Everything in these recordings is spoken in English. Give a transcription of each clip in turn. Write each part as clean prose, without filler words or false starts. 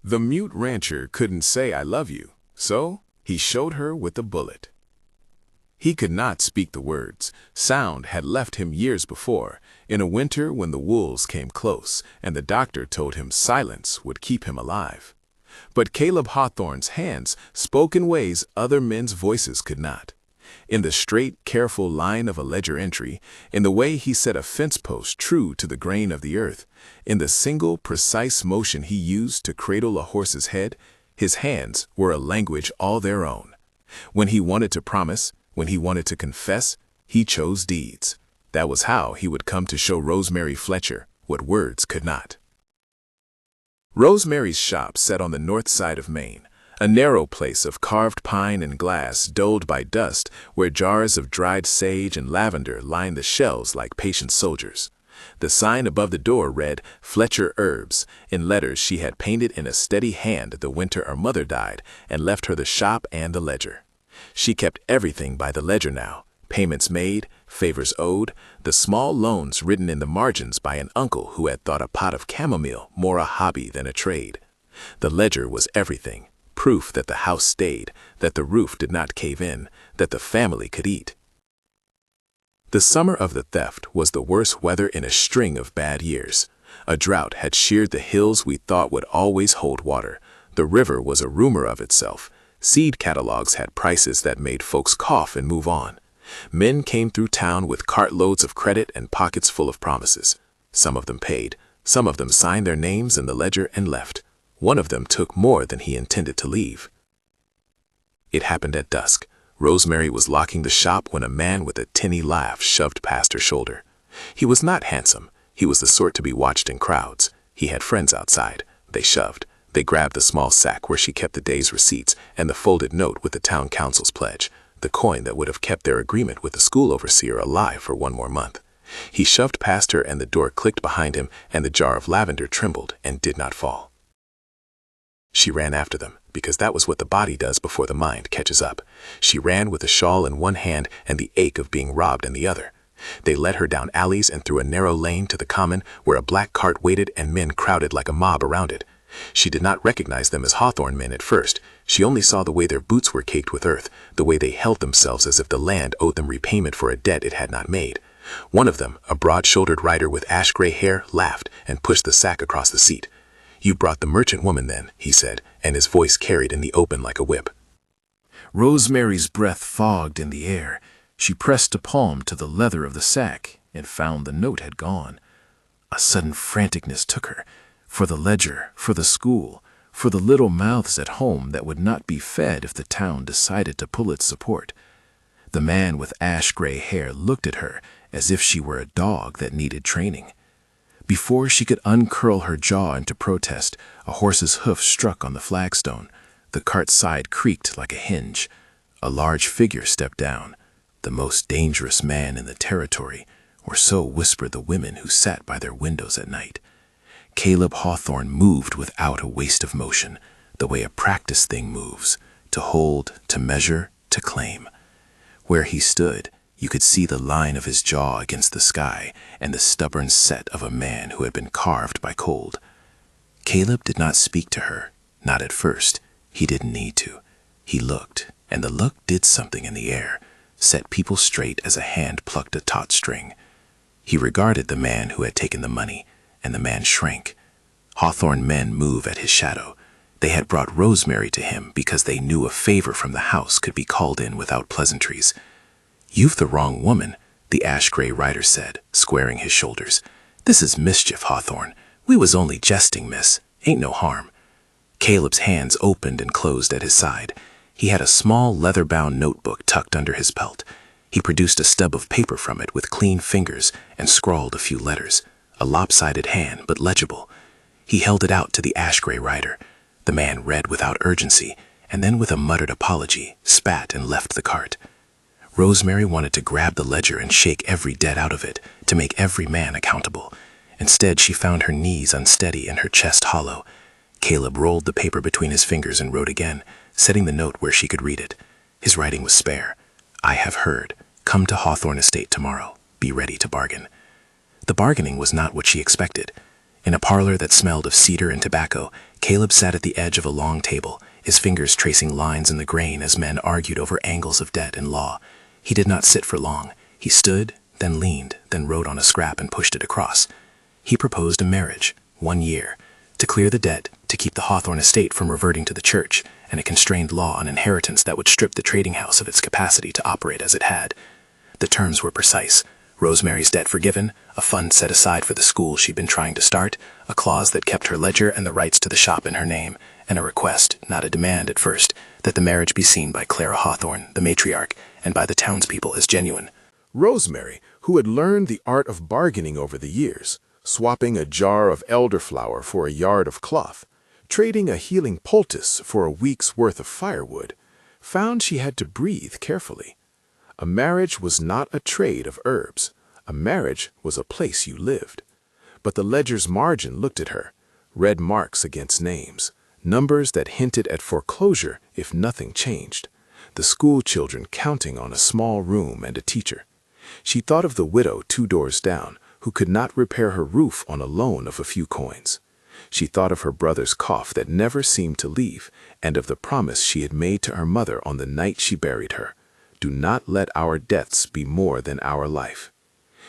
The mute rancher couldn't say I love you, so he showed her with a bullet. He could not speak the words. Sound had left him years before, in a winter when the wolves came close, and the doctor told him silence would keep him alive. But Caleb Hawthorne's hands spoke in ways other men's voices could not. In the straight, careful line of a ledger entry, in the way he set a fence post true to the grain of the earth, in the single, precise motion he used to cradle a horse's head, his hands were a language all their own. When he wanted to promise, when he wanted to confess, he chose deeds. That was how he would come to show Rosemary Fletcher what words could not. Rosemary's shop sat on the north side of Maine, a narrow place of carved pine and glass dulled by dust, where jars of dried sage and lavender lined the shelves like patient soldiers. The sign above the door read, "Fletcher Herbs," in letters she had painted in a steady hand the winter her mother died and left her the shop and the ledger. She kept everything by the ledger now, payments made, favors owed, the small loans written in the margins by an uncle who had thought a pot of chamomile more a hobby than a trade. The ledger was everything, proof that the house stayed, that the roof did not cave in, that the family could eat. The summer of the theft was the worst weather in a string of bad years. A drought had sheared the hills we thought would always hold water. The river was a rumor of itself. Seed catalogs had prices that made folks cough and move on. Men came through town with cartloads of credit and pockets full of promises. Some of them paid. Some of them signed their names in the ledger and left. One of them took more than he intended to leave. It happened at dusk. Rosemary was locking the shop when a man with a tinny laugh shoved past her shoulder. He was not handsome. He was the sort to be watched in crowds. He had friends outside. They shoved. They grabbed the small sack where she kept the day's receipts and the folded note with the town council's pledge, the coin that would have kept their agreement with the school overseer alive for one more month. He shoved past her and the door clicked behind him and the jar of lavender trembled and did not fall. She ran after them, because that was what the body does before the mind catches up. She ran with a shawl in one hand and the ache of being robbed in the other. They led her down alleys and through a narrow lane to the common where a black cart waited and men crowded like a mob around it. She did not recognize them as Hawthorne men at first. She only saw the way their boots were caked with earth, the way they held themselves as if the land owed them repayment for a debt it had not made. One of them, a broad-shouldered rider with ash-gray hair, laughed and pushed the sack across the seat. "You brought the merchant woman then," he said, and his voice carried in the open like a whip. Rosemary's breath fogged in the air. She pressed a palm to the leather of the sack and found the note had gone. A sudden franticness took her. For the ledger, for the school, for the little mouths at home that would not be fed if the town decided to pull its support. The man with ash-gray hair looked at her as if she were a dog that needed training. Before she could uncurl her jaw into protest, a horse's hoof struck on the flagstone. The cart's side creaked like a hinge. A large figure stepped down, the most dangerous man in the territory, or so whispered the women who sat by their windows at night. Caleb Hawthorne moved without a waste of motion, the way a practice thing moves, to hold, to measure, to claim. Where he stood, you could see the line of his jaw against the sky and the stubborn set of a man who had been carved by cold. Caleb did not speak to her, not at first. He didn't need to. He looked, and the look did something in the air, set people straight as a hand plucked a taut string. He regarded the man who had taken the money, and the man shrank. Hawthorne men move at his shadow. They had brought Rosemary to him because they knew a favor from the house could be called in without pleasantries. "You've the wrong woman," the ash-gray rider said, squaring his shoulders. "This is mischief, Hawthorne. We was only jesting, miss. Ain't no harm." Caleb's hands opened and closed at his side. He had a small leather-bound notebook tucked under his belt. He produced a stub of paper from it with clean fingers and scrawled a few letters, a lopsided hand but legible. He held it out to the ash-gray rider. The man read without urgency, and then with a muttered apology, spat and left the cart. Rosemary wanted to grab the ledger and shake every debt out of it, to make every man accountable. Instead, she found her knees unsteady and her chest hollow. Caleb rolled the paper between his fingers and wrote again, setting the note where she could read it. His writing was spare. "I have heard. Come to Hawthorne Estate tomorrow. Be ready to bargain." The bargaining was not what she expected. In a parlor that smelled of cedar and tobacco, Caleb sat at the edge of a long table, his fingers tracing lines in the grain as men argued over angles of debt and law. He did not sit for long. He stood, then leaned, then wrote on a scrap and pushed it across. He proposed a marriage, 1 year, to clear the debt, to keep the Hawthorne estate from reverting to the church, and a constrained law on inheritance that would strip the trading house of its capacity to operate as it had. The terms were precise. Rosemary's debt forgiven, a fund set aside for the school she'd been trying to start, a clause that kept her ledger and the rights to the shop in her name, and a request, not a demand at first, that the marriage be seen by Clara Hawthorne, the matriarch, and by the townspeople as genuine. Rosemary, who had learned the art of bargaining over the years, swapping a jar of elderflower for a yard of cloth, trading a healing poultice for a week's worth of firewood, found she had to breathe carefully. A marriage was not a trade of herbs. A marriage was a place you lived. But the ledger's margin looked at her, red marks against names, numbers that hinted at foreclosure if nothing changed, the school children counting on a small room and a teacher. She thought of the widow 2 doors down, who could not repair her roof on a loan of a few coins. She thought of her brother's cough that never seemed to leave, and of the promise she had made to her mother on the night she buried her. Do not let our deaths be more than our life.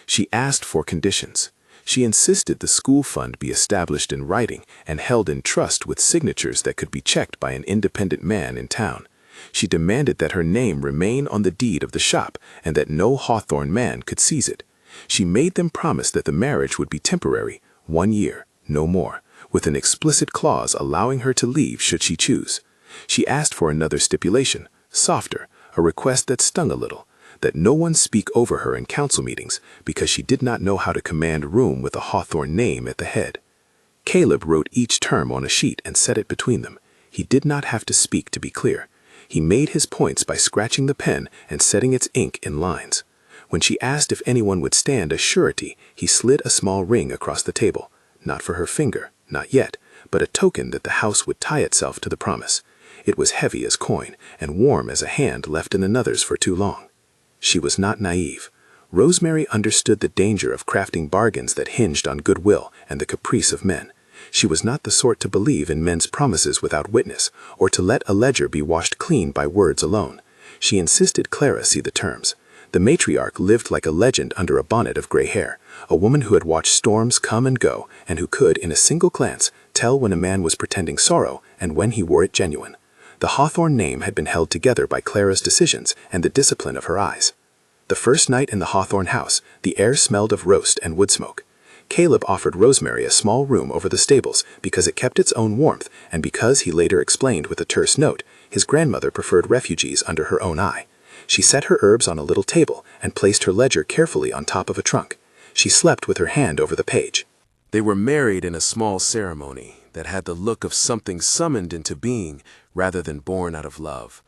She asked for conditions. She insisted the school fund be established in writing and held in trust with signatures that could be checked by an independent man in town. She demanded that her name remain on the deed of the shop and that no Hawthorne man could seize it. She made them promise that the marriage would be temporary, 1 year, no more, with an explicit clause allowing her to leave should she choose. She asked for another stipulation, softer, a request that stung a little, that no one speak over her in council meetings because she did not know how to command room with a Hawthorne name at the head. Caleb wrote each term on a sheet and set it between them. He did not have to speak to be clear. He made his points by scratching the pen and setting its ink in lines. When she asked if anyone would stand as surety, he slid a small ring across the table, not for her finger, not yet, but a token that the house would tie itself to the promise. It was heavy as coin and warm as a hand left in another's for too long. She was not naive. Rosemary understood the danger of crafting bargains that hinged on goodwill and the caprice of men. She was not the sort to believe in men's promises without witness, or to let a ledger be washed clean by words alone. She insisted Clara see the terms. The matriarch lived like a legend under a bonnet of gray hair, a woman who had watched storms come and go, and who could, in a single glance, tell when a man was pretending sorrow and when he wore it genuine. The Hawthorne name had been held together by Clara's decisions and the discipline of her eyes. The first night in the Hawthorne house, the air smelled of roast and wood smoke. Caleb offered Rosemary a small room over the stables because it kept its own warmth and because, he later explained with a terse note, his grandmother preferred refugees under her own eye. She set her herbs on a little table and placed her ledger carefully on top of a trunk. She slept with her hand over the page. They were married in a small ceremony that had the look of something summoned into being rather than born out of love.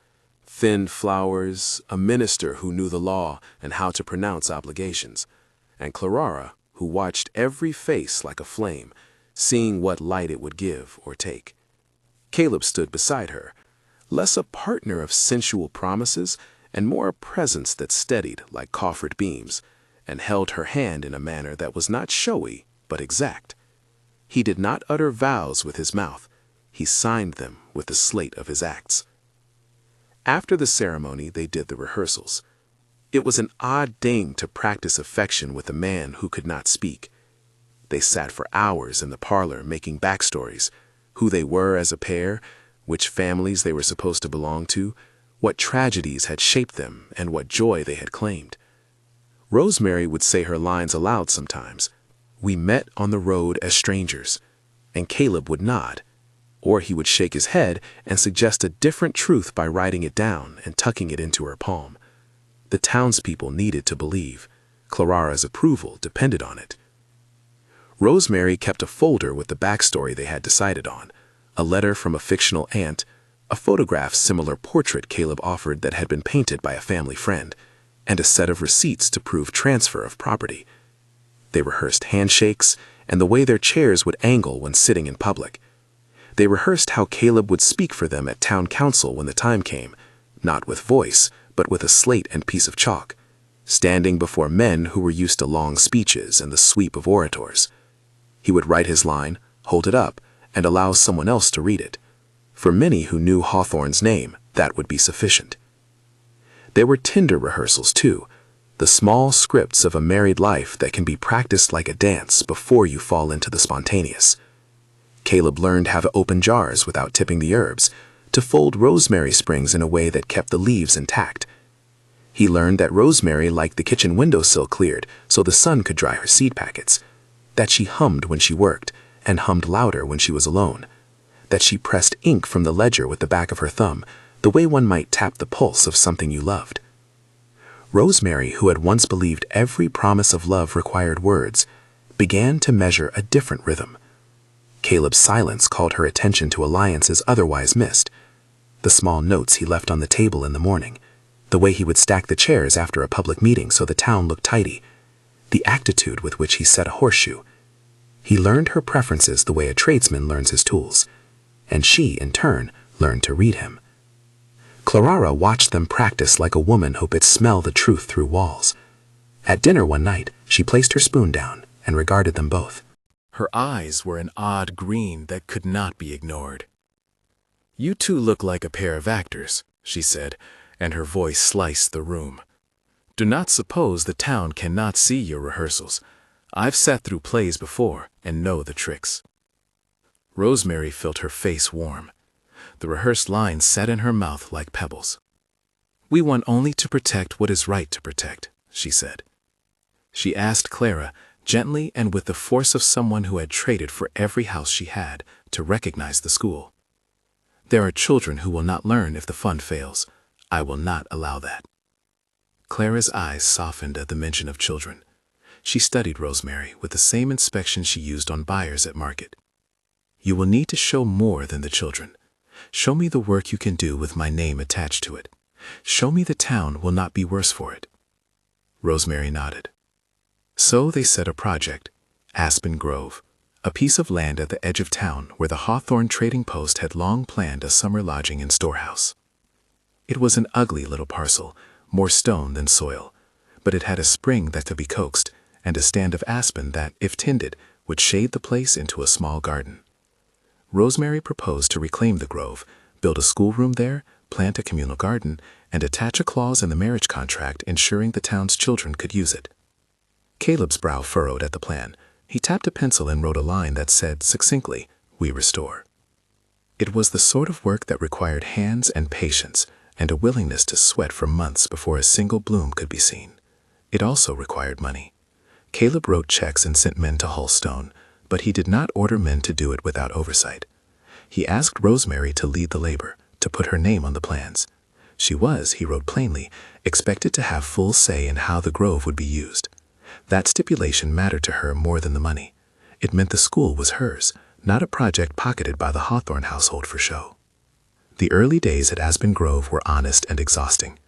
Thin flowers, a minister who knew the law and how to pronounce obligations, and Clara, who watched every face like a flame, seeing what light it would give or take. Caleb stood beside her, less a partner of sensual promises and more a presence that steadied like coffered beams, and held her hand in a manner that was not showy but exact. He did not utter vows with his mouth. He signed them with the slate of his acts. After the ceremony, they did the rehearsals. It was an odd thing to practice affection with a man who could not speak. They sat for hours in the parlor making backstories, who they were as a pair, which families they were supposed to belong to, what tragedies had shaped them, and what joy they had claimed. Rosemary would say her lines aloud sometimes. We met on the road as strangers, and Caleb would nod, or he would shake his head and suggest a different truth by writing it down and tucking it into her palm. The townspeople needed to believe. Clara's approval depended on it. Rosemary kept a folder with the backstory they had decided on, a letter from a fictional aunt, a photograph-similar portrait Caleb offered that had been painted by a family friend, and a set of receipts to prove transfer of property. They rehearsed handshakes and the way their chairs would angle when sitting in public. They rehearsed how Caleb would speak for them at town council when the time came, not with voice, but with a slate and piece of chalk, standing before men who were used to long speeches and the sweep of orators. He would write his line, hold it up, and allow someone else to read it. For many who knew Hawthorne's name, that would be sufficient. There were Tinder rehearsals, too, the small scripts of a married life that can be practiced like a dance before you fall into the spontaneous. Caleb learned how to open jars without tipping the herbs, to fold rosemary sprigs in a way that kept the leaves intact. He learned that rosemary liked the kitchen windowsill cleared so the sun could dry her seed packets, that she hummed when she worked and hummed louder when she was alone, that she pressed ink from the ledger with the back of her thumb, the way one might tap the pulse of something you loved. Rosemary, who had once believed every promise of love required words, began to measure a different rhythm. Caleb's silence called her attention to alliances otherwise missed, the small notes he left on the table in the morning, the way he would stack the chairs after a public meeting so the town looked tidy, the aptitude with which he set a horseshoe. He learned her preferences the way a tradesman learns his tools, and she, in turn, learned to read him. Clara watched them practice like a woman who could smell the truth through walls. At dinner one night, she placed her spoon down and regarded them both. Her eyes were an odd green that could not be ignored. "You two look like a pair of actors," she said, and her voice sliced the room. "Do not suppose the town cannot see your rehearsals. I've sat through plays before and know the tricks." Rosemary felt her face warm. The rehearsed lines sat in her mouth like pebbles. "We want only to protect what is right to protect," she said. She asked Clara, gently and with the force of someone who had traded for every house she had, to recognize the school. "There are children who will not learn if the fund fails. I will not allow that." Clara's eyes softened at the mention of children. She studied Rosemary with the same inspection she used on buyers at market. "You will need to show more than the children. Show me the work you can do with my name attached to it. Show me the town will not be worse for it." Rosemary nodded. So they set a project, Aspen Grove, a piece of land at the edge of town where the Hawthorne Trading Post had long planned a summer lodging and storehouse. It was an ugly little parcel, more stone than soil, but it had a spring that could be coaxed and a stand of aspen that, if tended, would shade the place into a small garden. Rosemary proposed to reclaim the grove, build a schoolroom there, plant a communal garden, and attach a clause in the marriage contract ensuring the town's children could use it. Caleb's brow furrowed at the plan. He tapped a pencil and wrote a line that said succinctly, "We restore." It was the sort of work that required hands and patience and a willingness to sweat for months before a single bloom could be seen. It also required money. Caleb wrote checks and sent men to haul stone, but he did not order men to do it without oversight. He asked Rosemary to lead the labor, to put her name on the plans. She was, he wrote plainly, expected to have full say in how the grove would be used. That stipulation mattered to her more than the money. It meant the school was hers, not a project pocketed by the Hawthorne household for show. The early days at Aspen Grove were honest and exhausting.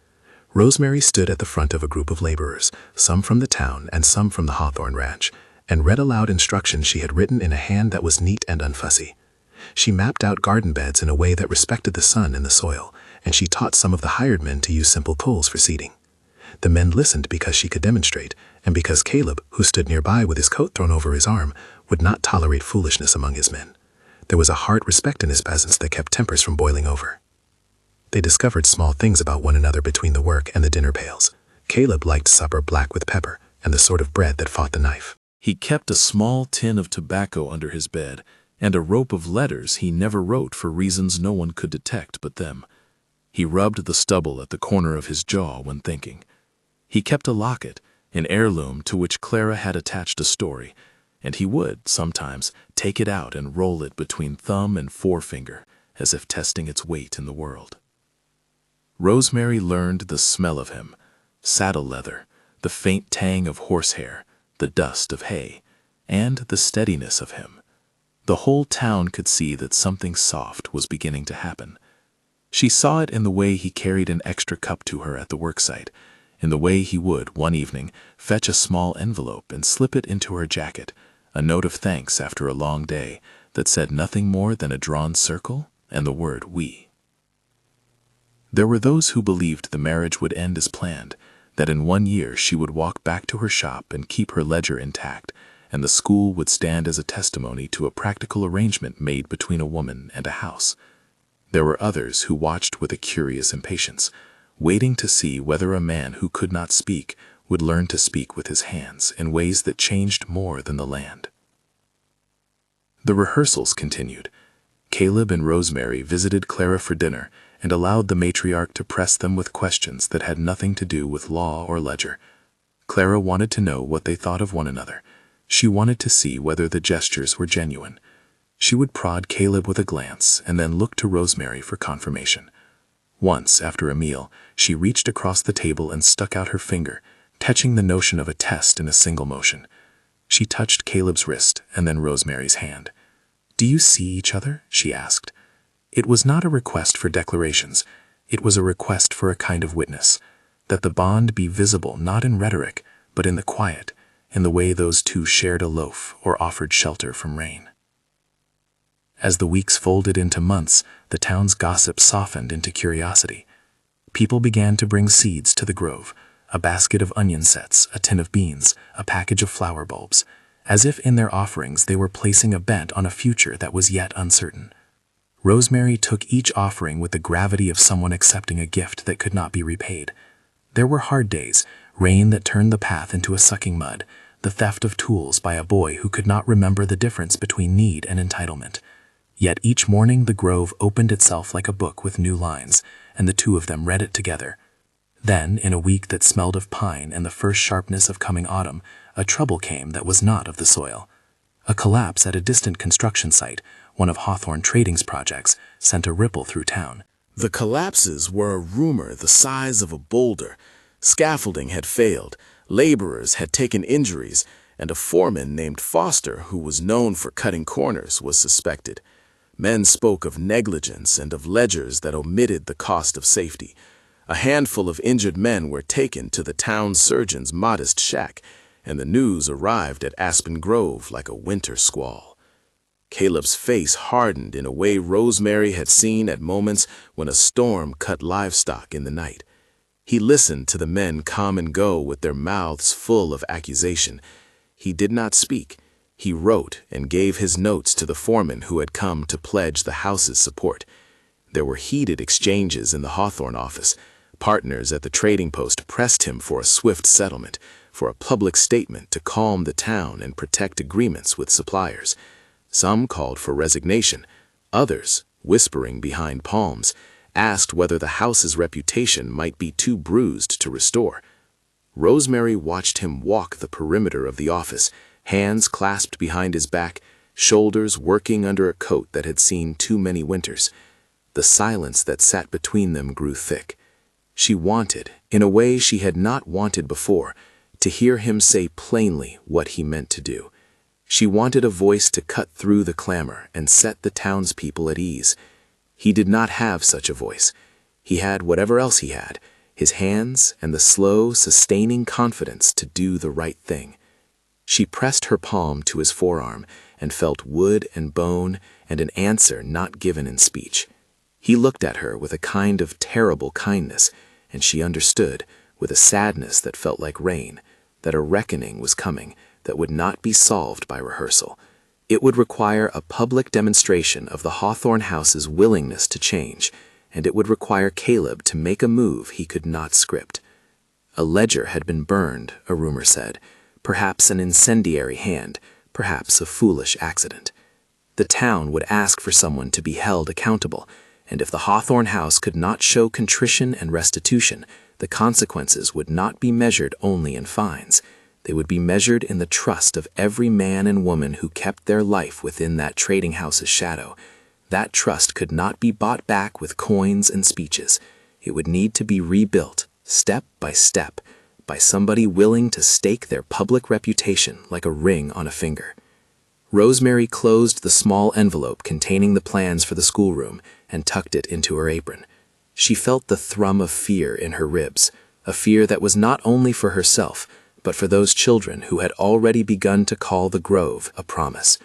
Rosemary stood at the front of a group of laborers, some from the town and some from the Hawthorne ranch, and read aloud instructions she had written in a hand that was neat and unfussy. She mapped out garden beds in a way that respected the sun and the soil, and she taught some of the hired men to use simple poles for seeding. The men listened because she could demonstrate, and because Caleb, who stood nearby with his coat thrown over his arm, would not tolerate foolishness among his men. There was a hard respect in his presence that kept tempers from boiling over. They discovered small things about one another between the work and the dinner pails. Caleb liked supper black with pepper and the sort of bread that fought the knife. He kept a small tin of tobacco under his bed and a rope of letters he never wrote for reasons no one could detect but them. He rubbed the stubble at the corner of his jaw when thinking. He kept a locket, an heirloom to which Clara had attached a story, and he would, sometimes, take it out and roll it between thumb and forefinger, as if testing its weight in the world. Rosemary learned the smell of him, saddle leather, the faint tang of horsehair, the dust of hay, and the steadiness of him. The whole town could see that something soft was beginning to happen. She saw it in the way he carried an extra cup to her at the worksite, in the way he would, one evening, fetch a small envelope and slip it into her jacket, a note of thanks after a long day that said nothing more than a drawn circle and the word "we." There were those who believed the marriage would end as planned, that in 1 year she would walk back to her shop and keep her ledger intact, and the school would stand as a testimony to a practical arrangement made between a woman and a house. There were others who watched with a curious impatience, waiting to see whether a man who could not speak would learn to speak with his hands in ways that changed more than the land. The rehearsals continued. Caleb and Rosemary visited Clara for dinner and allowed the matriarch to press them with questions that had nothing to do with law or ledger. Clara wanted to know what they thought of one another. She wanted to see whether the gestures were genuine. She would prod Caleb with a glance and then look to Rosemary for confirmation. Once, after a meal, she reached across the table and stuck out her finger, touching the notion of a test in a single motion. She touched Caleb's wrist and then Rosemary's hand. "Do you see each other?" she asked. It was not a request for declarations. It was a request for a kind of witness, that the bond be visible not in rhetoric, but in the quiet, in the way those two shared a loaf or offered shelter from rain. As the weeks folded into months, the town's gossip softened into curiosity. People began to bring seeds to the grove, a basket of onion sets, a tin of beans, a package of flower bulbs, as if in their offerings they were placing a bet on a future that was yet uncertain. Rosemary took each offering with the gravity of someone accepting a gift that could not be repaid. There were hard days, rain that turned the path into a sucking mud, the theft of tools by a boy who could not remember the difference between need and entitlement. Yet each morning the grove opened itself like a book with new lines, and the two of them read it together. Then, in a week that smelled of pine and the first sharpness of coming autumn, a trouble came that was not of the soil. A collapse at a distant construction site, one of Hawthorne Trading's projects, sent a ripple through town. The collapses were a rumor the size of a boulder. Scaffolding had failed, laborers had taken injuries, and a foreman named Foster, who was known for cutting corners, was suspected. Men spoke of negligence and of ledgers that omitted the cost of safety. A handful of injured men were taken to the town surgeon's modest shack, and the news arrived at Aspen Grove like a winter squall. Caleb's face hardened in a way Rosemary had seen at moments when a storm cut livestock in the night. He listened to the men come and go with their mouths full of accusation. He did not speak. He wrote and gave his notes to the foreman who had come to pledge the house's support. There were heated exchanges in the Hawthorne office. Partners at the trading post pressed him for a swift settlement, for a public statement to calm the town and protect agreements with suppliers. Some called for resignation. Others, whispering behind palms, asked whether the house's reputation might be too bruised to restore. Rosemary watched him walk the perimeter of the office, hands clasped behind his back, shoulders working under a coat that had seen too many winters. The silence that sat between them grew thick. She wanted, in a way she had not wanted before, to hear him say plainly what he meant to do. She wanted a voice to cut through the clamor and set the townspeople at ease. He did not have such a voice. He had whatever else he had, his hands and the slow, sustaining confidence to do the right thing. She pressed her palm to his forearm and felt wood and bone and an answer not given in speech. He looked at her with a kind of terrible kindness, and she understood, with a sadness that felt like rain, that a reckoning was coming that would not be solved by rehearsal. It would require a public demonstration of the Hawthorne house's willingness to change, and it would require Caleb to make a move he could not script. A ledger had been burned, a rumor said, perhaps an incendiary hand, perhaps a foolish accident. The town would ask for someone to be held accountable, and if the Hawthorne house could not show contrition and restitution, the consequences would not be measured only in fines. They would be measured in the trust of every man and woman who kept their life within that trading house's shadow. That trust could not be bought back with coins and speeches. It would need to be rebuilt, step by step, by somebody willing to stake their public reputation like a ring on a finger. Rosemary closed the small envelope containing the plans for the schoolroom and tucked it into her apron. She felt the thrum of fear in her ribs, a fear that was not only for herself, but for those children who had already begun to call the grove a promise.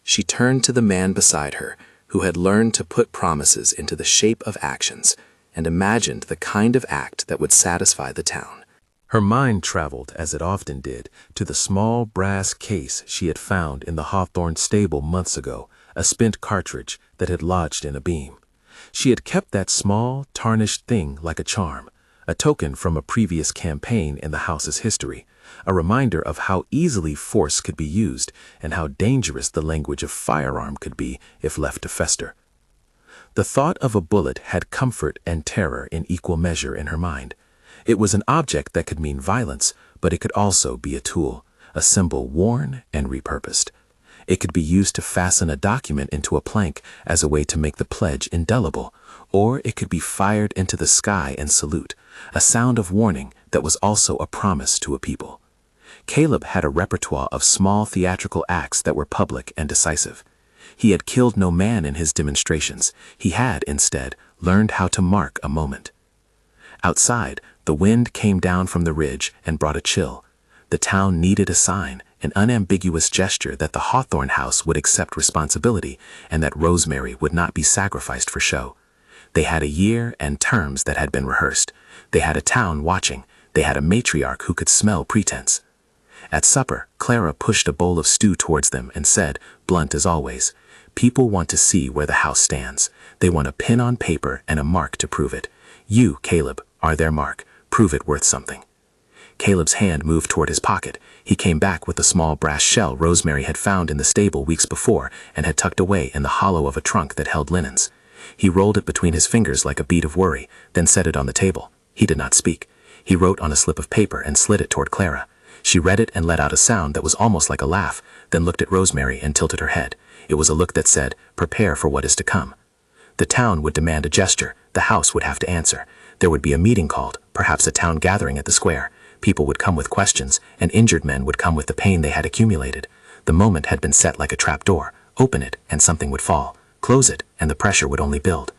She turned to the man beside her, who had learned to put promises into the shape of actions, and imagined the kind of act that would satisfy the town. Her mind traveled, as it often did, to the small brass case she had found in the Hawthorne stable months ago, a spent cartridge that had lodged in a beam. She had kept that small, tarnished thing like a charm, a token from a previous campaign in the house's history, a reminder of how easily force could be used and how dangerous the language of firearm could be if left to fester. The thought of a bullet had comfort and terror in equal measure in her mind. It was an object that could mean violence, but it could also be a tool, a symbol worn and repurposed. It could be used to fasten a document into a plank as a way to make the pledge indelible, or it could be fired into the sky in salute, a sound of warning that was also a promise to a people. Caleb had a repertoire of small theatrical acts that were public and decisive. He had killed no man in his demonstrations. He had, instead, learned how to mark a moment. Outside, the wind came down from the ridge and brought a chill. The town needed a sign, an unambiguous gesture that the Hawthorne house would accept responsibility and that Rosemary would not be sacrificed for show. They had a year and terms that had been rehearsed. They had a town watching. They had a matriarch who could smell pretense. At supper, Clara pushed a bowl of stew towards them and said, blunt as always, "People want to see where the house stands. They want a pin on paper and a mark to prove it. You, Caleb, are their mark. Prove it worth something." Caleb's hand moved toward his pocket. He came back with a small brass shell Rosemary had found in the stable weeks before and had tucked away in the hollow of a trunk that held linens. He rolled it between his fingers like a bead of worry, then set it on the table. He did not speak. He wrote on a slip of paper and slid it toward Clara. She read it and let out a sound that was almost like a laugh, then looked at Rosemary and tilted her head. It was a look that said, "Prepare for what is to come." The town would demand a gesture. The house would have to answer. There would be a meeting called, perhaps a town gathering at the square. People would come with questions, and injured men would come with the pain they had accumulated. The moment had been set like a trap door. Open it, and something would fall. Close it, and the pressure would only build.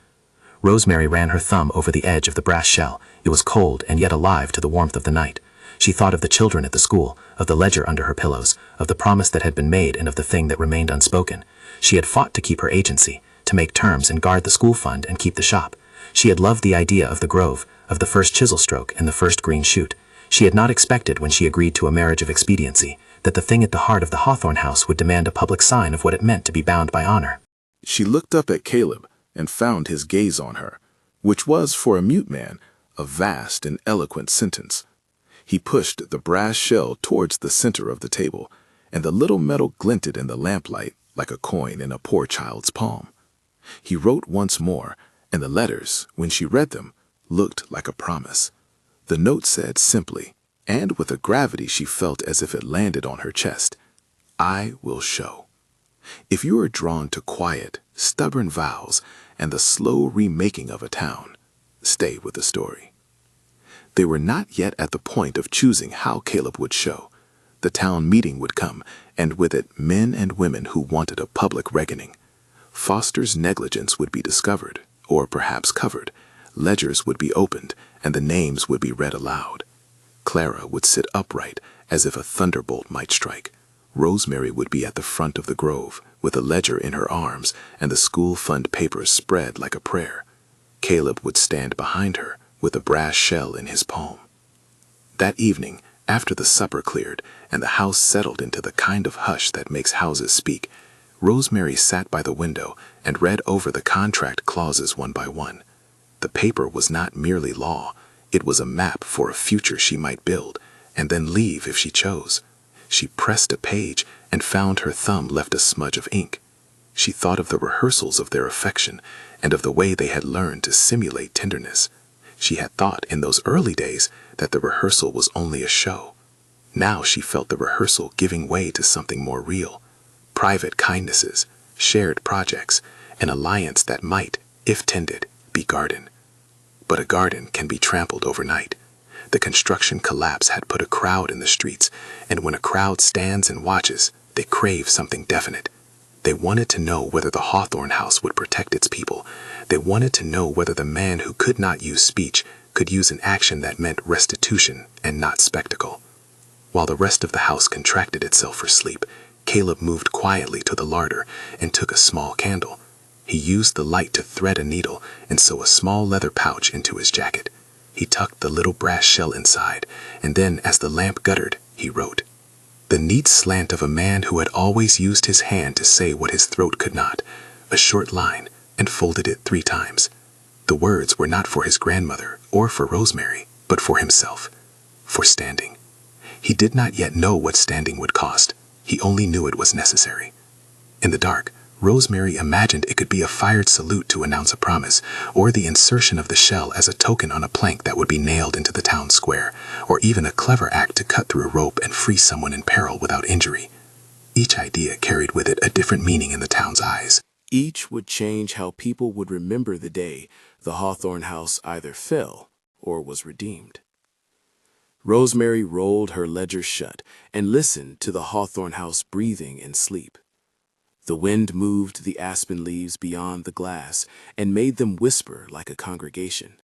Rosemary ran her thumb over the edge of the brass shell. It was cold and yet alive to the warmth of the night. She thought of the children at the school, of the ledger under her pillows, of the promise that had been made and of the thing that remained unspoken. She had fought to keep her agency, to make terms and guard the school fund and keep the shop. She had loved the idea of the grove, of the first chisel stroke and the first green shoot. She had not expected when she agreed to a marriage of expediency that the thing at the heart of the Hawthorne house would demand a public sign of what it meant to be bound by honor. She looked up at Caleb and found his gaze on her, which was, for a mute man, a vast and eloquent sentence. He pushed the brass shell towards the center of the table, and the little metal glinted in the lamplight like a coin in a poor child's palm. He wrote once more, and the letters, when she read them, looked like a promise. The note said simply, and with a gravity she felt as if it landed on her chest, "I will show." If you are drawn to quiet, stubborn vows and the slow remaking of a town, stay with the story. They were not yet at the point of choosing how Caleb would show. The town meeting would come, and with it men and women who wanted a public reckoning. Foster's negligence would be discovered, or perhaps covered. Ledgers would be opened, and the names would be read aloud. Clara would sit upright, as if a thunderbolt might strike. Rosemary would be at the front of the grove, with a ledger in her arms and the school fund papers spread like a prayer. Caleb would stand behind her, with a brass shell in his palm. That evening, after the supper cleared and the house settled into the kind of hush that makes houses speak, Rosemary sat by the window and read over the contract clauses one by one. The paper was not merely law. It was a map for a future she might build, and then leave if she chose. She pressed a page and found her thumb left a smudge of ink. She thought of the rehearsals of their affection and of the way they had learned to simulate tenderness. She had thought in those early days that the rehearsal was only a show. Now she felt the rehearsal giving way to something more real. Private kindnesses, shared projects, an alliance that might, if tended, be garden. But a garden can be trampled overnight. The construction collapse had put a crowd in the streets, and when a crowd stands and watches, they crave something definite. They wanted to know whether the Hawthorne house would protect its people. They wanted to know whether the man who could not use speech could use an action that meant restitution and not spectacle. While the rest of the house contracted itself for sleep, Caleb moved quietly to the larder and took a small candle. He used the light to thread a needle and sew a small leather pouch into his jacket. He tucked the little brass shell inside, and then, as the lamp guttered, he wrote, "The neat slant of a man who had always used his hand to say what his throat could not," a short line, and folded it 3 times. The words were not for his grandmother or for Rosemary, but for himself, for standing. He did not yet know what standing would cost. He only knew it was necessary. In the dark, Rosemary imagined it could be a fired salute to announce a promise, or the insertion of the shell as a token on a plank that would be nailed into the town square, or even a clever act to cut through a rope and free someone in peril without injury. Each idea carried with it a different meaning in the town's eyes. Each would change how people would remember the day the Hawthorne house either fell or was redeemed. Rosemary rolled her ledger shut and listened to the Hawthorne house breathing in sleep. The wind moved the aspen leaves beyond the glass and made them whisper like a congregation.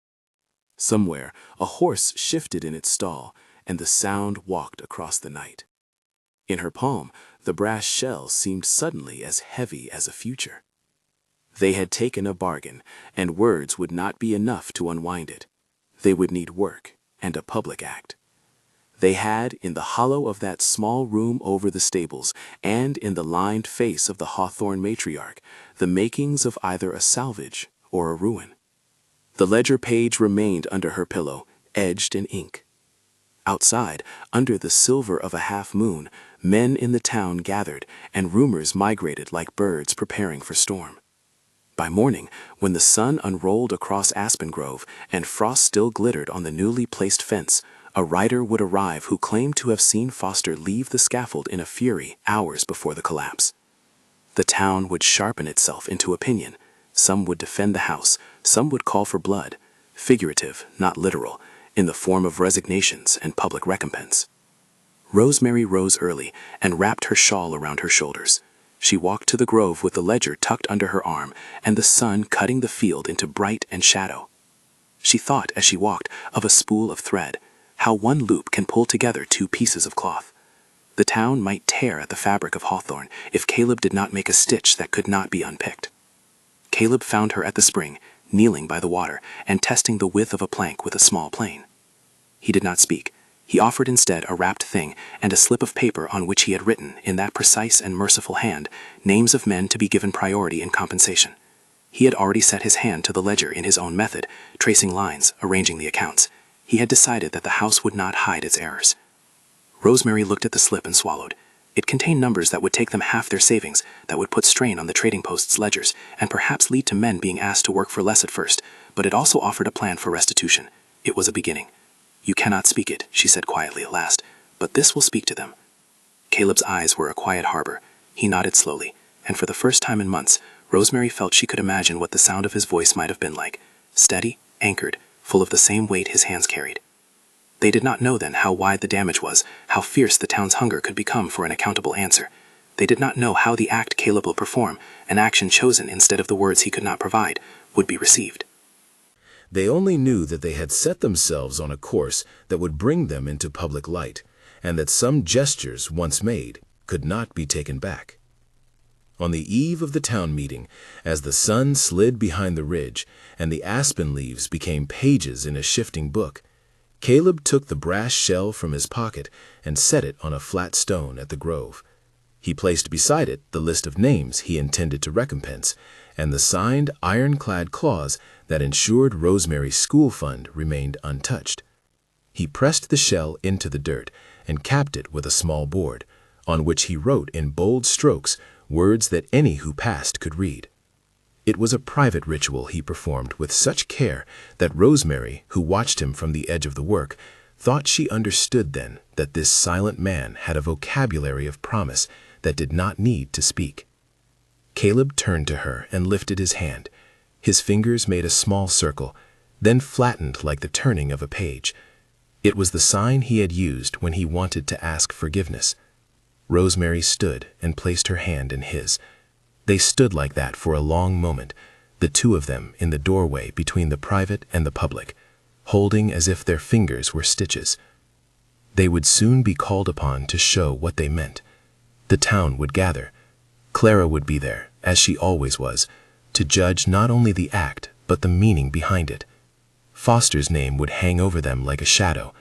Somewhere, a horse shifted in its stall, and the sound walked across the night. In her palm, the brass shell seemed suddenly as heavy as a future. They had taken a bargain, and words would not be enough to unwind it. They would need work and a public act. They had, in the hollow of that small room over the stables, and in the lined face of the Hawthorne matriarch, the makings of either a salvage or a ruin. The ledger page remained under her pillow, edged in ink. Outside, under the silver of a half-moon, men in the town gathered, and rumors migrated like birds preparing for storm. By morning, when the sun unrolled across Aspen Grove and frost still glittered on the newly placed fence, a rider would arrive who claimed to have seen Foster leave the scaffold in a fury hours before the collapse. The town would sharpen itself into opinion. Some would defend the house, some would call for blood, figurative, not literal, in the form of resignations and public recompense. Rosemary rose early and wrapped her shawl around her shoulders. She walked to the grove with the ledger tucked under her arm and the sun cutting the field into bright and shadow. She thought, as she walked, of a spool of thread, how one loop can pull together 2 pieces of cloth. The town might tear at the fabric of Hawthorne if Caleb did not make a stitch that could not be unpicked. Caleb found her at the spring, kneeling by the water and testing the width of a plank with a small plane. He did not speak. He offered instead a wrapped thing and a slip of paper on which he had written, in that precise and merciful hand, names of men to be given priority in compensation. He had already set his hand to the ledger in his own method, tracing lines, arranging the accounts. He had decided that the house would not hide its errors. Rosemary looked at the slip and swallowed. It contained numbers that would take them half their savings, that would put strain on the trading post's ledgers, and perhaps lead to men being asked to work for less at first, but it also offered a plan for restitution. It was a beginning. "You cannot speak it," she said quietly at last, "but this will speak to them." Caleb's eyes were a quiet harbor. He nodded slowly, and for the first time in months, Rosemary felt she could imagine what the sound of his voice might have been like, steady, anchored, full of the same weight his hands carried. They did not know then how wide the damage was, how fierce the town's hunger could become for an accountable answer. They did not know how the act Caleb will perform, an action chosen instead of the words he could not provide, would be received. They only knew that they had set themselves on a course that would bring them into public light, and that some gestures once made could not be taken back. On the eve of the town meeting, as the sun slid behind the ridge and the aspen leaves became pages in a shifting book, Caleb took the brass shell from his pocket and set it on a flat stone at the grove. He placed beside it the list of names he intended to recompense, and the signed ironclad clause that ensured Rosemary's school fund remained untouched. He pressed the shell into the dirt and capped it with a small board, on which he wrote in bold strokes words that any who passed could read. It was a private ritual he performed with such care that Rosemary, who watched him from the edge of the work, thought she understood then that this silent man had a vocabulary of promise that did not need to speak. Caleb turned to her and lifted his hand. His fingers made a small circle, then flattened like the turning of a page. It was the sign he had used when he wanted to ask forgiveness. Rosemary stood and placed her hand in his. They stood like that for a long moment, the two of them in the doorway between the private and the public, holding as if their fingers were stitches. They would soon be called upon to show what they meant. The town would gather. Clara would be there, as she always was, to judge not only the act but the meaning behind it. Foster's name would hang over them like a shadow.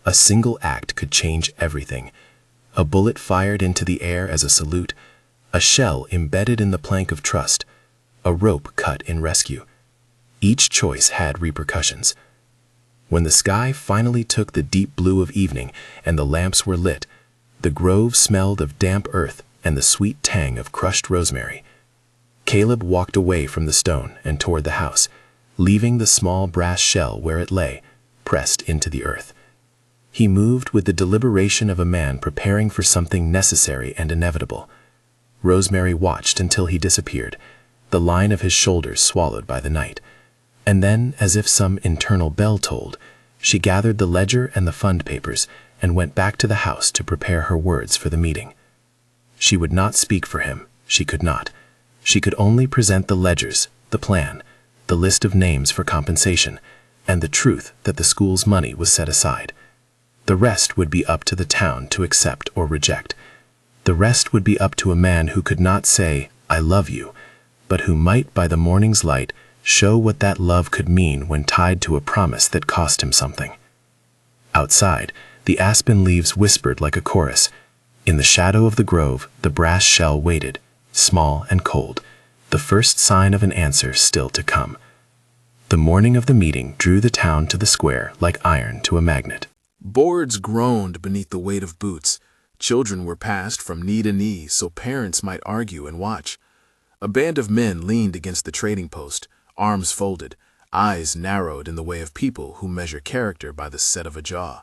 A single act could change everything. A bullet fired into the air as a salute, a shell embedded in the plank of trust, a rope cut in rescue. Each choice had repercussions. When the sky finally took the deep blue of evening and the lamps were lit, the grove smelled of damp earth and the sweet tang of crushed rosemary. Caleb walked away from the stone and toward the house, leaving the small brass shell where it lay, pressed into the earth. He moved with the deliberation of a man preparing for something necessary and inevitable. Rosemary watched until he disappeared, the line of his shoulders swallowed by the night. And then, as if some internal bell tolled, she gathered the ledger and the fund papers and went back to the house to prepare her words for the meeting. She would not speak for him. She could not. She could only present the ledgers, the plan, the list of names for compensation, and the truth that the school's money was set aside. The rest would be up to the town to accept or reject. The rest would be up to a man who could not say, "I love you," but who might, by the morning's light, show what that love could mean when tied to a promise that cost him something. Outside, the aspen leaves whispered like a chorus. In the shadow of the grove, the brass shell waited, small and cold, the first sign of an answer still to come. The morning of the meeting drew the town to the square like iron to a magnet. Boards groaned beneath the weight of boots. Children were passed from knee to knee so parents might argue and watch. A band of men leaned against the trading post, arms folded, eyes narrowed in the way of people who measure character by the set of a jaw.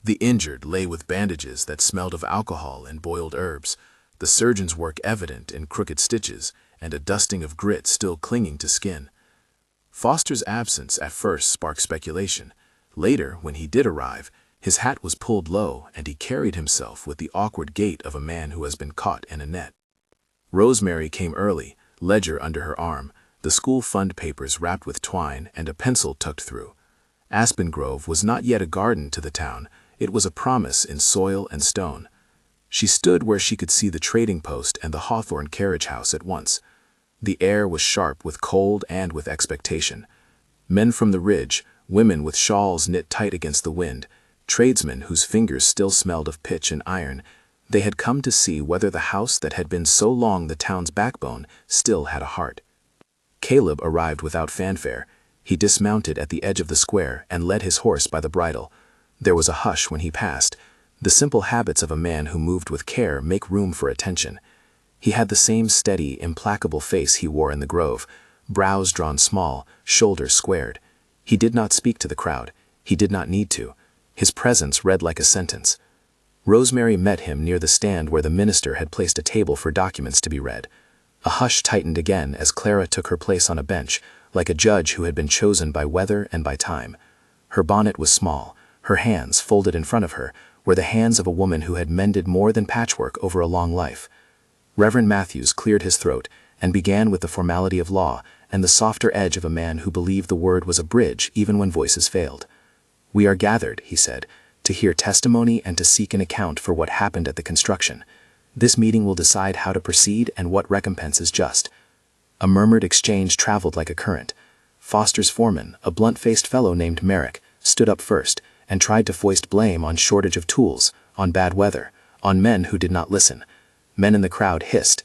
The injured lay with bandages that smelled of alcohol and boiled herbs, the surgeon's work evident in crooked stitches and a dusting of grit still clinging to skin. Foster's absence at first sparked speculation. Later, when he did arrive, his hat was pulled low and he carried himself with the awkward gait of a man who has been caught in a net. Rosemary came early, ledger under her arm, the school fund papers wrapped with twine and a pencil tucked through. Aspen Grove was not yet a garden to the town, it was a promise in soil and stone. She stood where she could see the trading post and the Hawthorne carriage house at once. The air was sharp with cold and with expectation. Men from the ridge, women with shawls knit tight against the wind, tradesmen whose fingers still smelled of pitch and iron, they had come to see whether the house that had been so long the town's backbone still had a heart. Caleb arrived without fanfare. He dismounted at the edge of the square and led his horse by the bridle. There was a hush when he passed. The simple habits of a man who moved with care make room for attention. He had the same steady, implacable face he wore in the grove, brows drawn small, shoulders squared. He did not speak to the crowd. He did not need to. His presence read like a sentence. Rosemary met him near the stand where the minister had placed a table for documents to be read. A hush tightened again as Clara took her place on a bench, like a judge who had been chosen by weather and by time. Her bonnet was small. Her hands, folded in front of her, were the hands of a woman who had mended more than patchwork over a long life. Reverend Matthews cleared his throat and began with the formality of law and the softer edge of a man who believed the word was a bridge even when voices failed. "We are gathered," he said, "to hear testimony and to seek an account for what happened at the construction. This meeting will decide how to proceed and what recompense is just." A murmured exchange traveled like a current. Foster's foreman, a blunt-faced fellow named Merrick, stood up first and tried to foist blame on shortage of tools, on bad weather, on men who did not listen. Men in the crowd hissed.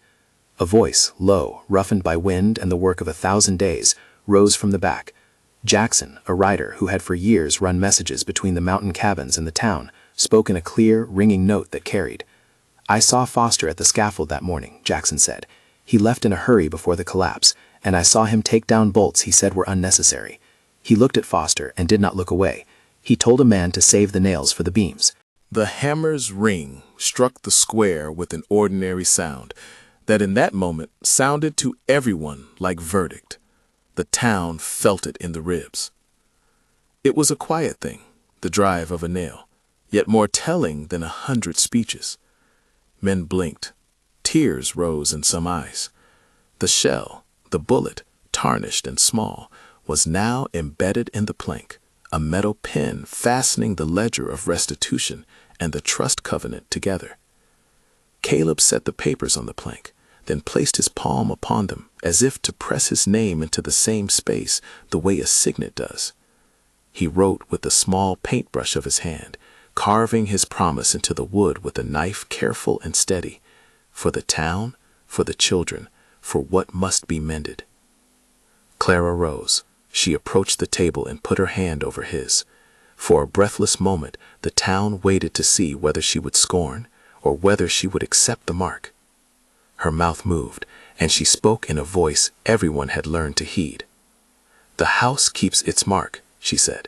A voice, low, roughened by wind and the work of 1,000 days, rose from the back. Jackson, a rider who had for years run messages between the mountain cabins and the town, spoke in a clear, ringing note that carried. "I saw Foster at the scaffold that morning," Jackson said. "He left in a hurry before the collapse, and I saw him take down bolts he said were unnecessary. He looked at Foster and did not look away. He told a man to save the nails for the beams." The hammer's ring struck the square with an ordinary sound that in that moment sounded to everyone like verdict. The town felt it in the ribs. It was a quiet thing, the drive of a nail, yet more telling than 100 speeches. Men blinked. Tears rose in some eyes. The shell, the bullet, tarnished and small, was now embedded in the plank, a metal pin fastening the ledger of restitution and the trust covenant together. Caleb set the papers on the plank, then placed his palm upon them as if to press his name into the same space the way a signet does. He wrote with the small paintbrush of his hand, carving his promise into the wood with a knife careful and steady. For the town, for the children, for what must be mended. Clara rose. She approached the table and put her hand over his. For a breathless moment, the town waited to see whether she would scorn or whether she would accept the mark. Her mouth moved, and she spoke in a voice everyone had learned to heed. "The house keeps its mark," she said.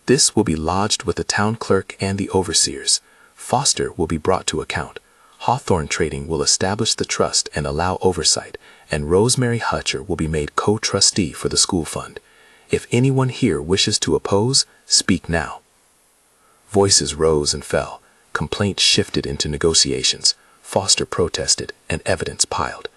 "This will be lodged with the town clerk and the overseers. Foster will be brought to account. Hawthorne Trading will establish the trust and allow oversight, and Rosemary Hutcher will be made co-trustee for the school fund. If anyone here wishes to oppose, speak now." Voices rose and fell. Complaints shifted into negotiations. Foster protested, and evidence piled.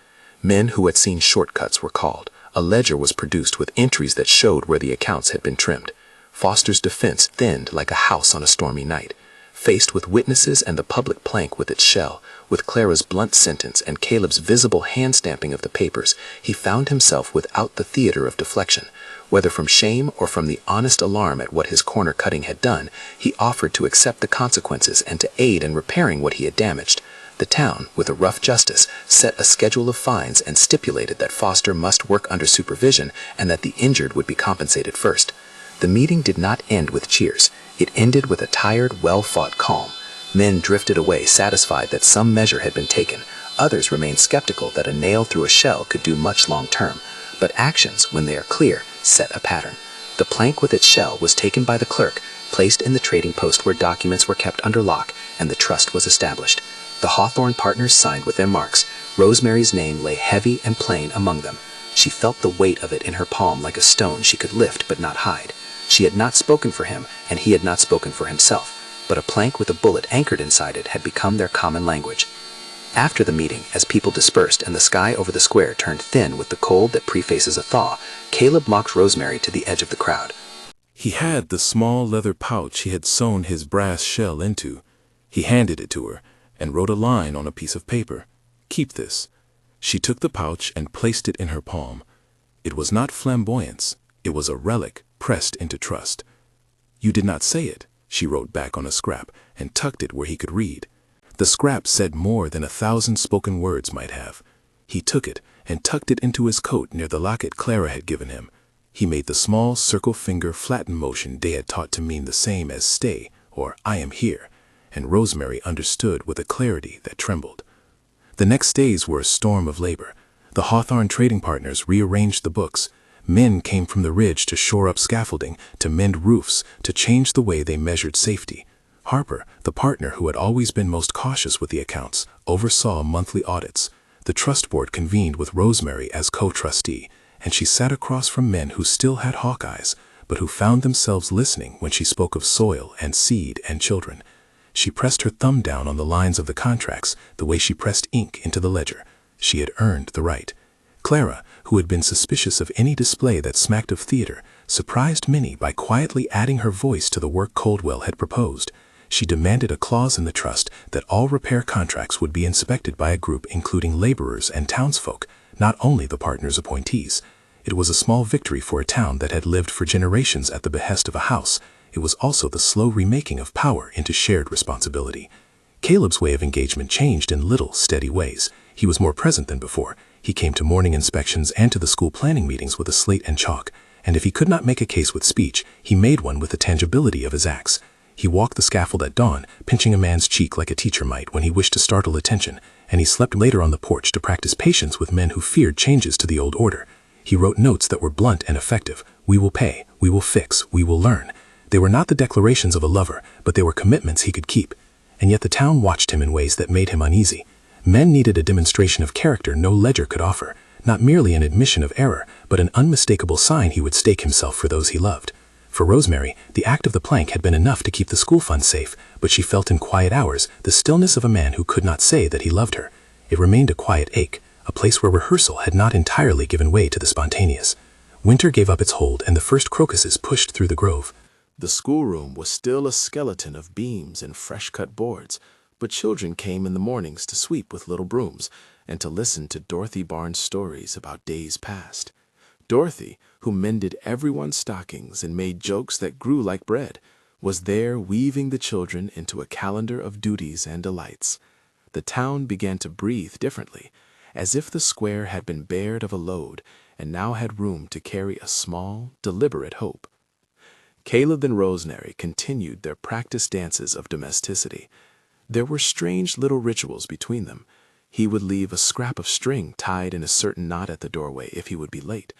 Men who had seen shortcuts were called. A ledger was produced with entries that showed where the accounts had been trimmed. Foster's defense thinned like a house on a stormy night. Faced with witnesses and the public plank with its shell, with Clara's blunt sentence and Caleb's visible hand-stamping of the papers, he found himself without the theater of deflection. Whether from shame or from the honest alarm at what his corner-cutting had done, he offered to accept the consequences and to aid in repairing what he had damaged. The town, with a rough justice, set a schedule of fines and stipulated that Foster must work under supervision and that the injured would be compensated first. The meeting did not end with cheers. It ended with a tired, well-fought calm. Men drifted away, satisfied that some measure had been taken. Others remained skeptical that a nail through a shell could do much long-term. But actions, when they are clear, set a pattern. The plank with its shell was taken by the clerk, placed in the trading post where documents were kept under lock, and the trust was established. The Hawthorne partners signed with their marks. Rosemary's name lay heavy and plain among them. She felt the weight of it in her palm like a stone she could lift but not hide. She had not spoken for him, and he had not spoken for himself, but a plank with a bullet anchored inside it had become their common language. After the meeting, as people dispersed and the sky over the square turned thin with the cold that prefaces a thaw, Caleb mocked Rosemary to the edge of the crowd. He had the small leather pouch he had sewn his brass shell into. He handed it to her and wrote a line on a piece of paper. "Keep this." She took the pouch and placed it in her palm. It was not flamboyance. It was a relic pressed into trust. "You did not say it," she wrote back on a scrap and tucked it where he could read. The scrap said more than 1,000 spoken words might have. He took it and tucked it into his coat near the locket Clara had given him. He made the small circle finger flatten motion Day had taught to mean the same as stay or I am here, and Rosemary understood with a clarity that trembled. The next days were a storm of labor. The Hawthorne trading partners rearranged the books. Men came from the ridge to shore up scaffolding, to mend roofs, to change the way they measured safety. Harper, the partner who had always been most cautious with the accounts, oversaw monthly audits. The trust board convened with Rosemary as co-trustee, and she sat across from men who still had hawk eyes, but who found themselves listening when she spoke of soil and seed and children. She pressed her thumb down on the lines of the contracts the way she pressed ink into the ledger. She had earned the right. Clara, who had been suspicious of any display that smacked of theater, surprised many by quietly adding her voice to the work Coldwell had proposed. She demanded a clause in the trust that all repair contracts would be inspected by a group including laborers and townsfolk, not only the partners' appointees. It was a small victory for a town that had lived for generations at the behest of a house. It was also the slow remaking of power into shared responsibility. Caleb's way of engagement changed in little, steady ways. He was more present than before. He came to morning inspections and to the school planning meetings with a slate and chalk, and if he could not make a case with speech, he made one with the tangibility of his acts. He walked the scaffold at dawn, pinching a man's cheek like a teacher might when he wished to startle attention, and he slept later on the porch to practice patience with men who feared changes to the old order. He wrote notes that were blunt and effective. "We will pay, we will fix, we will learn." They were not the declarations of a lover, but they were commitments he could keep. And yet the town watched him in ways that made him uneasy. Men needed a demonstration of character no ledger could offer, not merely an admission of error, but an unmistakable sign he would stake himself for those he loved. For Rosemary, the act of the plank had been enough to keep the school fund safe, but she felt in quiet hours the stillness of a man who could not say that he loved her. It remained a quiet ache, a place where rehearsal had not entirely given way to the spontaneous. Winter gave up its hold and the first crocuses pushed through the grove. The schoolroom was still a skeleton of beams and fresh-cut boards, but children came in the mornings to sweep with little brooms and to listen to Dorothy Barnes' stories about days past. Dorothy, who mended everyone's stockings and made jokes that grew like bread, was there weaving the children into a calendar of duties and delights. The town began to breathe differently, as if the square had been bared of a load and now had room to carry a small, deliberate hope. Caleb and Rosemary continued their practiced dances of domesticity. There were strange little rituals between them. He would leave a scrap of string tied in a certain knot at the doorway if he would be late.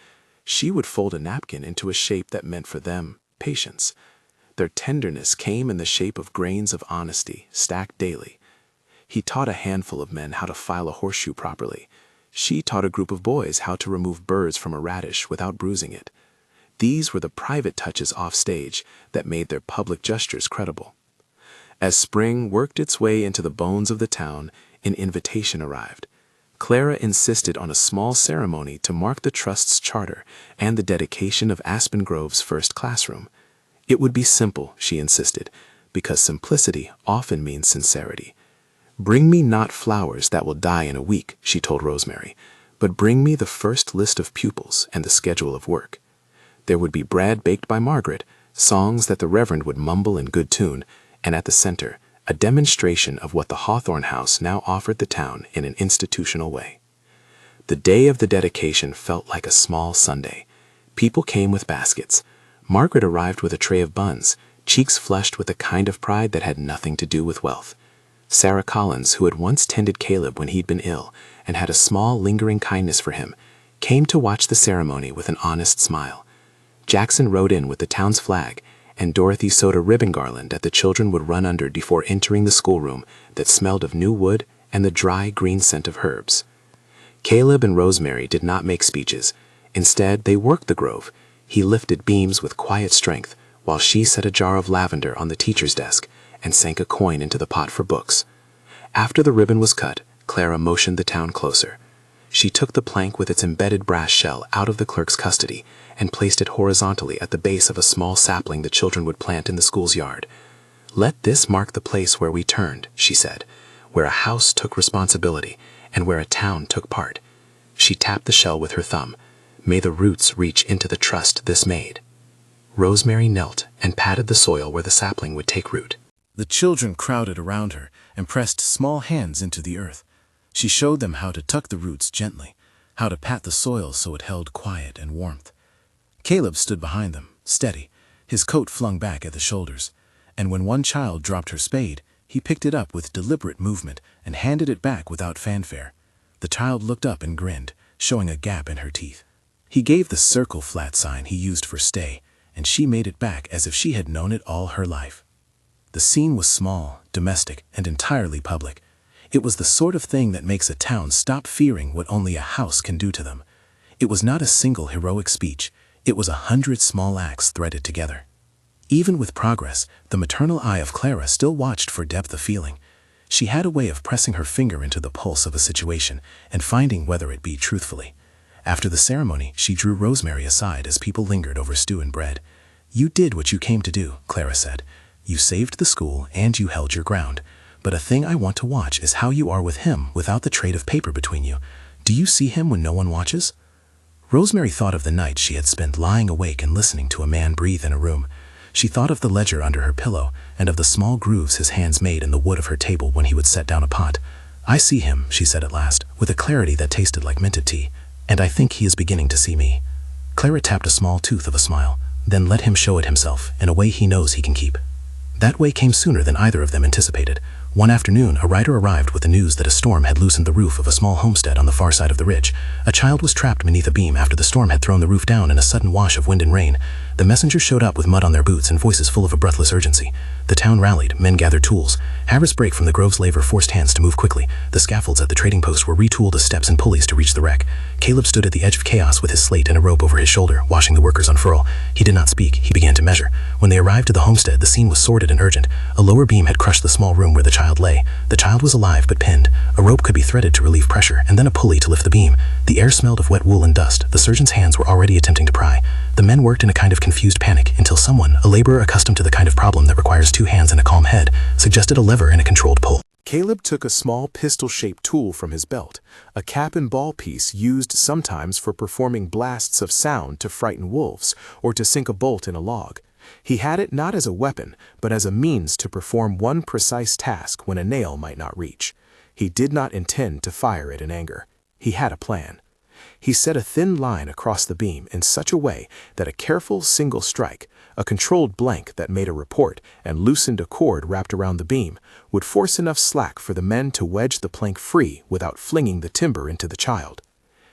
She would fold a napkin into a shape that meant for them patience. Their tenderness came in the shape of grains of honesty stacked daily. He taught a handful of men how to file a horseshoe properly. She taught a group of boys how to remove birds from a radish without bruising it. These were the private touches off stage that made their public gestures credible. As spring worked its way into the bones of the town, an invitation arrived. Clara insisted on a small ceremony to mark the Trust's charter and the dedication of Aspen Grove's first classroom. It would be simple, she insisted, because simplicity often means sincerity. "Bring me not flowers that will die in a week," she told Rosemary, "but bring me the first list of pupils and the schedule of work." There would be bread baked by Margaret, songs that the Reverend would mumble in good tune, and at the center, a demonstration of what the Hawthorne House now offered the town in an institutional way. The day of the dedication felt like a small Sunday. People came with baskets. Margaret arrived with a tray of buns, cheeks flushed with a kind of pride that had nothing to do with wealth. Sarah Collins, who had once tended Caleb when he'd been ill and had a small, lingering kindness for him, came to watch the ceremony with an honest smile. Jackson rode in with the town's flag, and Dorothy sewed a ribbon garland that the children would run under before entering the schoolroom that smelled of new wood and the dry green scent of herbs. Caleb and Rosemary did not make speeches. Instead, they worked the grove. He lifted beams with quiet strength, while she set a jar of lavender on the teacher's desk and sank a coin into the pot for books. After the ribbon was cut, Clara motioned the town closer. She took the plank with its embedded brass shell out of the clerk's custody and placed it horizontally at the base of a small sapling the children would plant in the school's yard. "Let this mark the place where we turned," she said, "where a house took responsibility and where a town took part." She tapped the shell with her thumb. "May the roots reach into the trust this made." Rosemary knelt and patted the soil where the sapling would take root. The children crowded around her and pressed small hands into the earth. She showed them how to tuck the roots gently, how to pat the soil so it held quiet and warmth. Caleb stood behind them, steady, his coat flung back at the shoulders, and when one child dropped her spade, he picked it up with deliberate movement and handed it back without fanfare. The child looked up and grinned, showing a gap in her teeth. He gave the circle flat sign he used for stay, and she made it back as if she had known it all her life. The scene was small, domestic, and entirely public. It was the sort of thing that makes a town stop fearing what only a house can do to them. It was not a single heroic speech. It was 100 small acts threaded together. Even with progress, the maternal eye of Clara still watched for depth of feeling. She had a way of pressing her finger into the pulse of a situation and finding whether it beat truthfully. After the ceremony, she drew Rosemary aside as people lingered over stew and bread. "You did what you came to do," Clara said. "You saved the school and you held your ground. But a thing I want to watch is how you are with him without the trade of paper between you. Do you see him when no one watches?" Rosemary thought of the night she had spent lying awake and listening to a man breathe in a room. She thought of the ledger under her pillow and of the small grooves his hands made in the wood of her table when he would set down a pot. "I see him," she said at last, with a clarity that tasted like minted tea, "and I think he is beginning to see me." Clara tapped a small tooth of a smile, then let him show it himself in a way he knows he can keep. That way came sooner than either of them anticipated. One afternoon, a rider arrived with the news that a storm had loosened the roof of a small homestead on the far side of the ridge. A child was trapped beneath a beam after the storm had thrown the roof down in a sudden wash of wind and rain. The messenger showed up with mud on their boots and voices full of a breathless urgency. The town rallied, men gathered tools. Hammers break from the grove's laver forced hands to move quickly. The scaffolds at the trading post were retooled as steps and pulleys to reach the wreck. Caleb stood at the edge of chaos with his slate and a rope over his shoulder, watching the workers unfurl. He did not speak, he began to measure. When they arrived at the homestead, the scene was sordid and urgent. A lower beam had crushed the small room where the child lay. The child was alive but pinned. A rope could be threaded to relieve pressure, and then a pulley to lift the beam. The air smelled of wet wool and dust. The surgeon's hands were already attempting to pry. The men worked in a kind of confused panic until someone, a laborer accustomed to the kind of problem that requires two hands and a calm head, suggested a lever and a controlled pull. Caleb took a small pistol-shaped tool from his belt, a cap and ball piece used sometimes for performing blasts of sound to frighten wolves or to sink a bolt in a log. He had it not as a weapon, but as a means to perform one precise task when a nail might not reach. He did not intend to fire it in anger. He had a plan. He set a thin line across the beam in such a way that a careful single strike, a controlled blank that made a report and loosened a cord wrapped around the beam, would force enough slack for the men to wedge the plank free without flinging the timber into the child.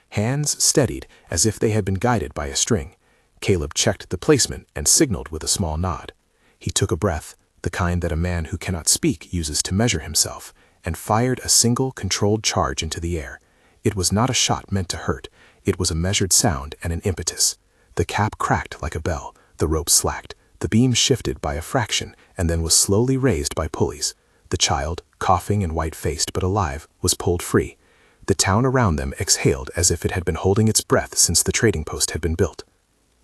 Hands steadied as if they had been guided by a string. Caleb checked the placement and signaled with a small nod. He took a breath, the kind that a man who cannot speak uses to measure himself, and fired a single controlled charge into the air. It was not a shot meant to hurt. It was a measured sound and an impetus. The cap cracked like a bell, the rope slacked, the beam shifted by a fraction and then was slowly raised by pulleys. The child, coughing and white-faced but alive, was pulled free. The town around them exhaled as if it had been holding its breath since the trading post had been built.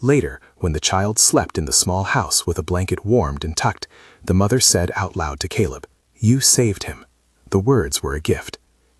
Later, when the child slept in the small house with a blanket warmed and tucked, the mother said out loud to Caleb, "You saved him." The words were a gift.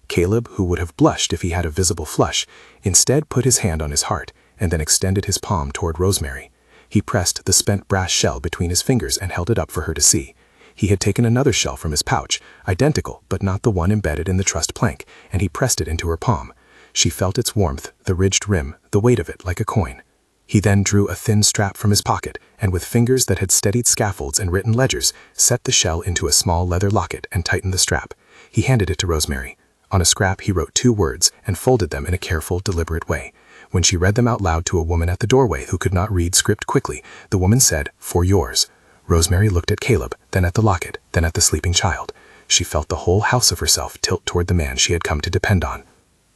Caleb, who would have blushed if he had a visible flush, instead put his hand on his heart and then extended his palm toward Rosemary. He pressed the spent brass shell between his fingers and held it up for her to see. He had taken another shell from his pouch, identical but not the one embedded in the trussed plank, and he pressed it into her palm. She felt its warmth, the ridged rim, the weight of it like a coin. He then drew a thin strap from his pocket and with fingers that had steadied scaffolds and written ledgers, set the shell into a small leather locket and tightened the strap. He handed it to Rosemary. On a scrap he wrote 2 words and folded them in a careful, deliberate way. When she read them out loud to a woman at the doorway who could not read script quickly, the woman said, "For yours." Rosemary looked at Caleb, then at the locket, then at the sleeping child. She felt the whole house of herself tilt toward the man she had come to depend on.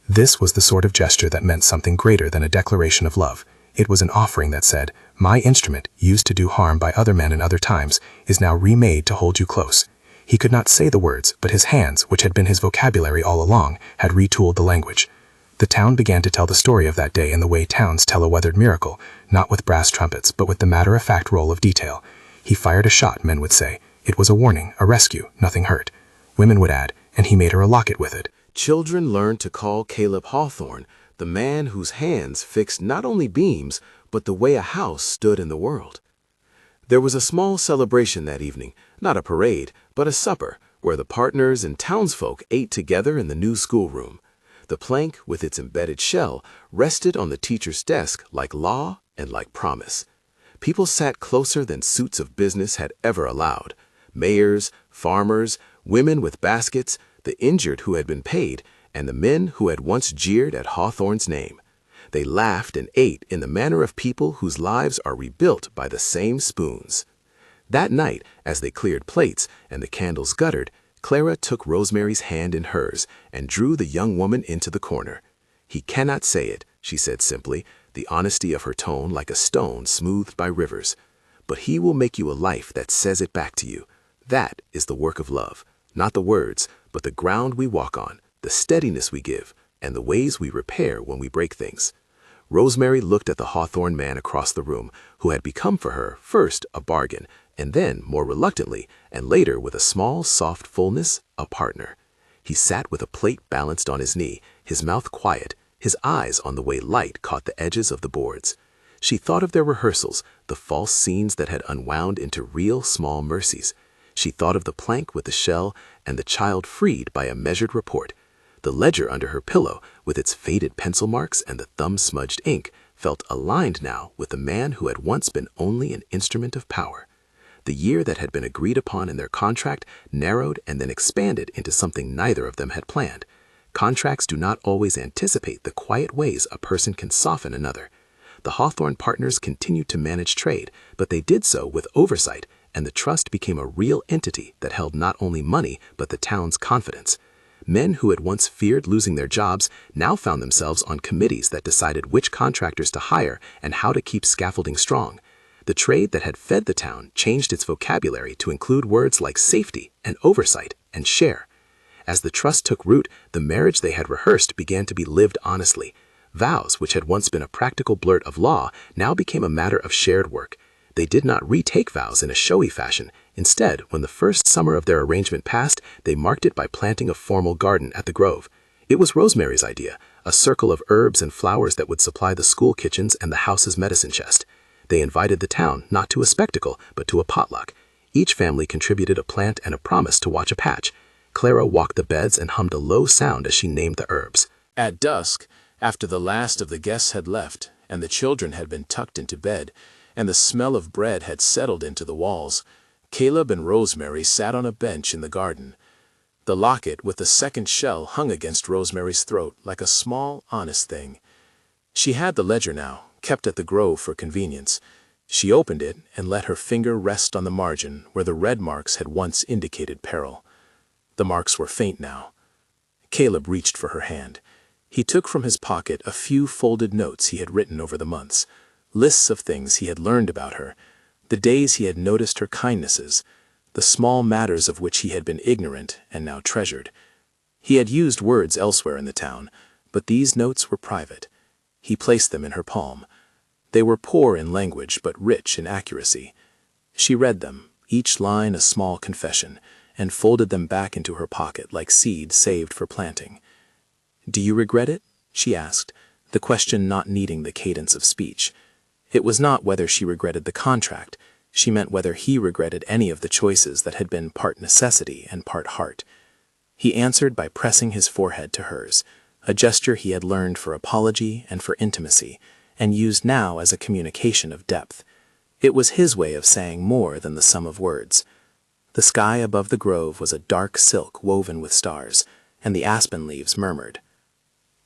This was the sort of gesture that meant something greater than a declaration of love. It was an offering that said, "My instrument, used to do harm by other men in other times, is now remade to hold you close." He could not say the words, but his hands, which had been his vocabulary all along, had retooled the language. The town began to tell the story of that day in the way towns tell a weathered miracle, not with brass trumpets, but with the matter-of-fact roll of detail. He fired a shot, men would say. It was a warning, a rescue, nothing hurt. Women would add, and he made her a locket with it. Children learned to call Caleb Hawthorne the man whose hands fixed not only beams, but the way a house stood in the world. There was a small celebration that evening, not a parade, but a supper, where the partners and townsfolk ate together in the new schoolroom. The plank, with its embedded shell, rested on the teacher's desk like law and like promise. People sat closer than suits of business had ever allowed. Mayors, farmers, women with baskets, the injured who had been paid, and the men who had once jeered at Hawthorne's name. They laughed and ate in the manner of people whose lives are rebuilt by the same spoons. That night, as they cleared plates and the candles guttered, Clara took Rosemary's hand in hers and drew the young woman into the corner. "He cannot say it," she said simply, the honesty of her tone like a stone smoothed by rivers. "But he will make you a life that says it back to you. That is the work of love, not the words, but the ground we walk on, the steadiness we give, and the ways we repair when we break things." Rosemary looked at the Hawthorne man across the room, who had become for her first a bargain, and then, more reluctantly, and later with a small, soft fullness, a partner. He sat with a plate balanced on his knee, his mouth quiet, his eyes on the way light caught the edges of the boards. She thought of their rehearsals, the false scenes that had unwound into real small mercies. She thought of the plank with the shell and the child freed by a measured report. The ledger under her pillow, with its faded pencil marks and the thumb-smudged ink, felt aligned now with the man who had once been only an instrument of power. The year that had been agreed upon in their contract narrowed and then expanded into something neither of them had planned. Contracts do not always anticipate the quiet ways a person can soften another. The Hawthorne partners continued to manage trade, but they did so with oversight, and the trust became a real entity that held not only money but the town's confidence. Men who had once feared losing their jobs now found themselves on committees that decided which contractors to hire and how to keep scaffolding strong. The trade that had fed the town changed its vocabulary to include words like safety and oversight and share. As the trust took root, the marriage they had rehearsed began to be lived honestly. Vows, which had once been a practical blurt of law, now became a matter of shared work. they did not retake vows in a showy fashion. Instead, when the first summer of their arrangement passed, they marked it by planting a formal garden at the grove. It was Rosemary's idea, a circle of herbs and flowers that would supply the school kitchens and the house's medicine chest. They invited the town not to a spectacle, but to a potluck. Each family contributed a plant and a promise to watch a patch. Clara walked the beds and hummed a low sound as she named the herbs. At dusk, after the last of the guests had left, and the children had been tucked into bed, and the smell of bread had settled into the walls, Caleb and Rosemary sat on a bench in the garden. The locket with the second shell hung against Rosemary's throat like a small, honest thing. She had the ledger now, kept at the grove for convenience. She opened it and let her finger rest on the margin where the red marks had once indicated peril. The marks were faint now. Caleb reached for her hand. He took from his pocket a few folded notes he had written over the months, lists of things he had learned about her, the days he had noticed her kindnesses, the small matters of which he had been ignorant and now treasured. He had used words elsewhere in the town, but these notes were private. He placed them in her palm. They were poor in language but rich in accuracy. She read them, each line a small confession, and folded them back into her pocket like seed saved for planting. "Do you regret it?" she asked, the question not needing the cadence of speech. It was not whether she regretted the contract. She meant whether he regretted any of the choices that had been part necessity and part heart. He answered by pressing his forehead to hers, a gesture he had learned for apology and for intimacy, and used now as a communication of depth. It was his way of saying more than the sum of words. The sky above the grove was a dark silk woven with stars, and the aspen leaves murmured.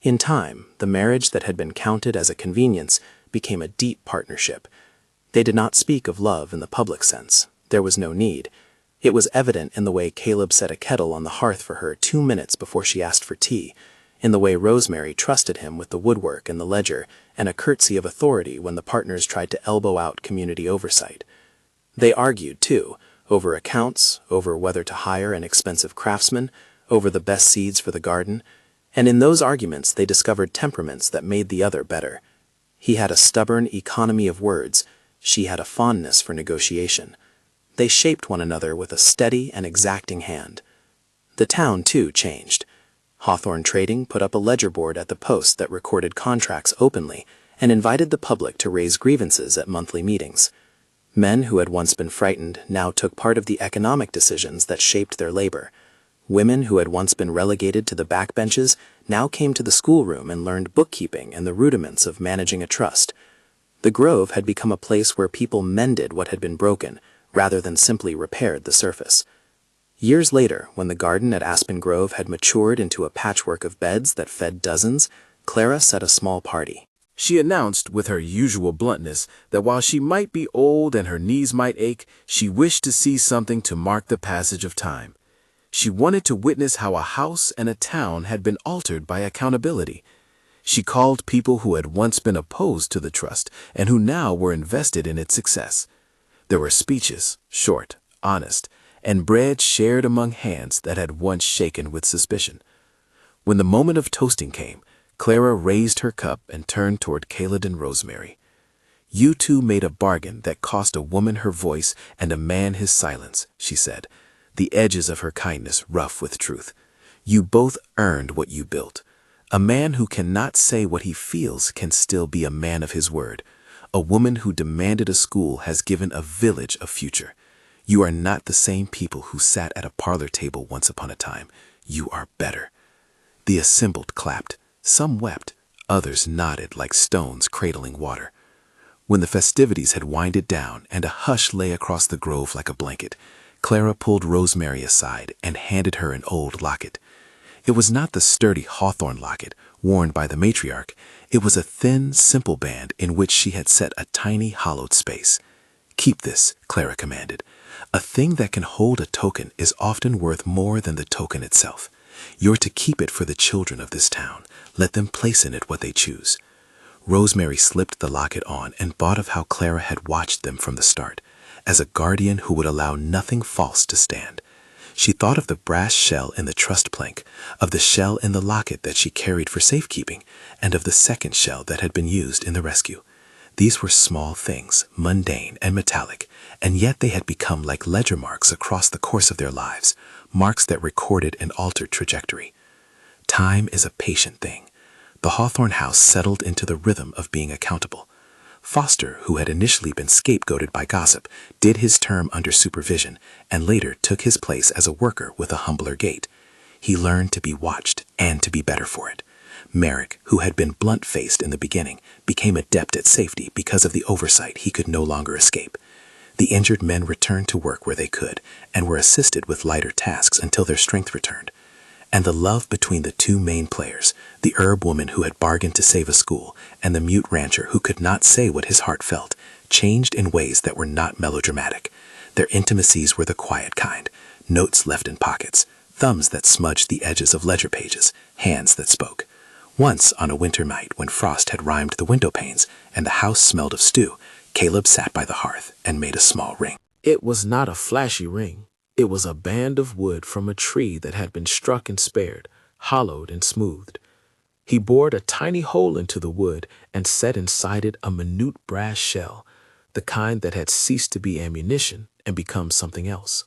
In time, the marriage that had been counted as a convenience became a deep partnership. They did not speak of love in the public sense. There was no need. It was evident in the way Caleb set a kettle on the hearth for her 2 minutes before she asked for tea, in the way Rosemary trusted him with the woodwork and the ledger, and a curtsy of authority when the partners tried to elbow out community oversight. They argued, too, over accounts, over whether to hire an expensive craftsman, over the best seeds for the garden, and in those arguments they discovered temperaments that made the other better. He had a stubborn economy of words, she had a fondness for negotiation. They shaped one another with a steady and exacting hand. The town, too, changed. Hawthorne Trading put up a ledger board at the post that recorded contracts openly and invited the public to raise grievances at monthly meetings. Men who had once been frightened now took part of the economic decisions that shaped their labor. Women who had once been relegated to the backbenches now came to the schoolroom and learned bookkeeping and the rudiments of managing a trust. The grove had become a place where people mended what had been broken, rather than simply repaired the surface. Years later, when the garden at Aspen Grove had matured into a patchwork of beds that fed dozens, Clara set a small party. She announced with her usual bluntness that while she might be old and her knees might ache, she wished to see something to mark the passage of time. She wanted to witness how a house and a town had been altered by accountability. She called people who had once been opposed to the trust and who now were invested in its success. There were speeches, short, honest, and bread shared among hands that had once shaken with suspicion. When the moment of toasting came, Clara raised her cup and turned toward Caleb and Rosemary. "You two made a bargain that cost a woman her voice and a man his silence," she said, the edges of her kindness rough with truth. "You both earned what you built. A man who cannot say what he feels can still be a man of his word. A woman who demanded a school has given a village a future. You are not the same people who sat at a parlor table once upon a time. You are better." The assembled clapped. Some wept. Others nodded like stones cradling water. When the festivities had winded down and a hush lay across the grove like a blanket, Clara pulled Rosemary aside and handed her an old locket. It was not the sturdy Hawthorne locket worn by the matriarch. It was a thin, simple band in which she had set a tiny hollowed space. "Keep this," Clara commanded. "A thing that can hold a token is often worth more than the token itself. You're to keep it for the children of this town. Let them place in it what they choose." Rosemary slipped the locket on and thought of how Clara had watched them from the start, as a guardian who would allow nothing false to stand. She thought of the brass shell in the trust plank, of the shell in the locket that she carried for safekeeping, and of the second shell that had been used in the rescue. These were small things, mundane and metallic, and yet they had become like ledger marks across the course of their lives, marks that recorded an altered trajectory. Time is a patient thing. The Hawthorne house settled into the rhythm of being accountable. Foster, who had initially been scapegoated by gossip, did his term under supervision and later took his place as a worker with a humbler gait. He learned to be watched and to be better for it. Merrick, who had been blunt-faced in the beginning, became adept at safety because of the oversight he could no longer escape. The injured men returned to work where they could and were assisted with lighter tasks until their strength returned. And the love between the two main players, the herb woman who had bargained to save a school and the mute rancher who could not say what his heart felt, changed in ways that were not melodramatic. Their intimacies were the quiet kind, notes left in pockets, thumbs that smudged the edges of ledger pages, hands that spoke. Once, on a winter night when frost had rimed the window panes and the house smelled of stew, Caleb sat by the hearth and made a small ring. It was not a flashy ring. It was a band of wood from a tree that had been struck and spared, hollowed and smoothed. He bored a tiny hole into the wood and set inside it a minute brass shell, the kind that had ceased to be ammunition and become something else.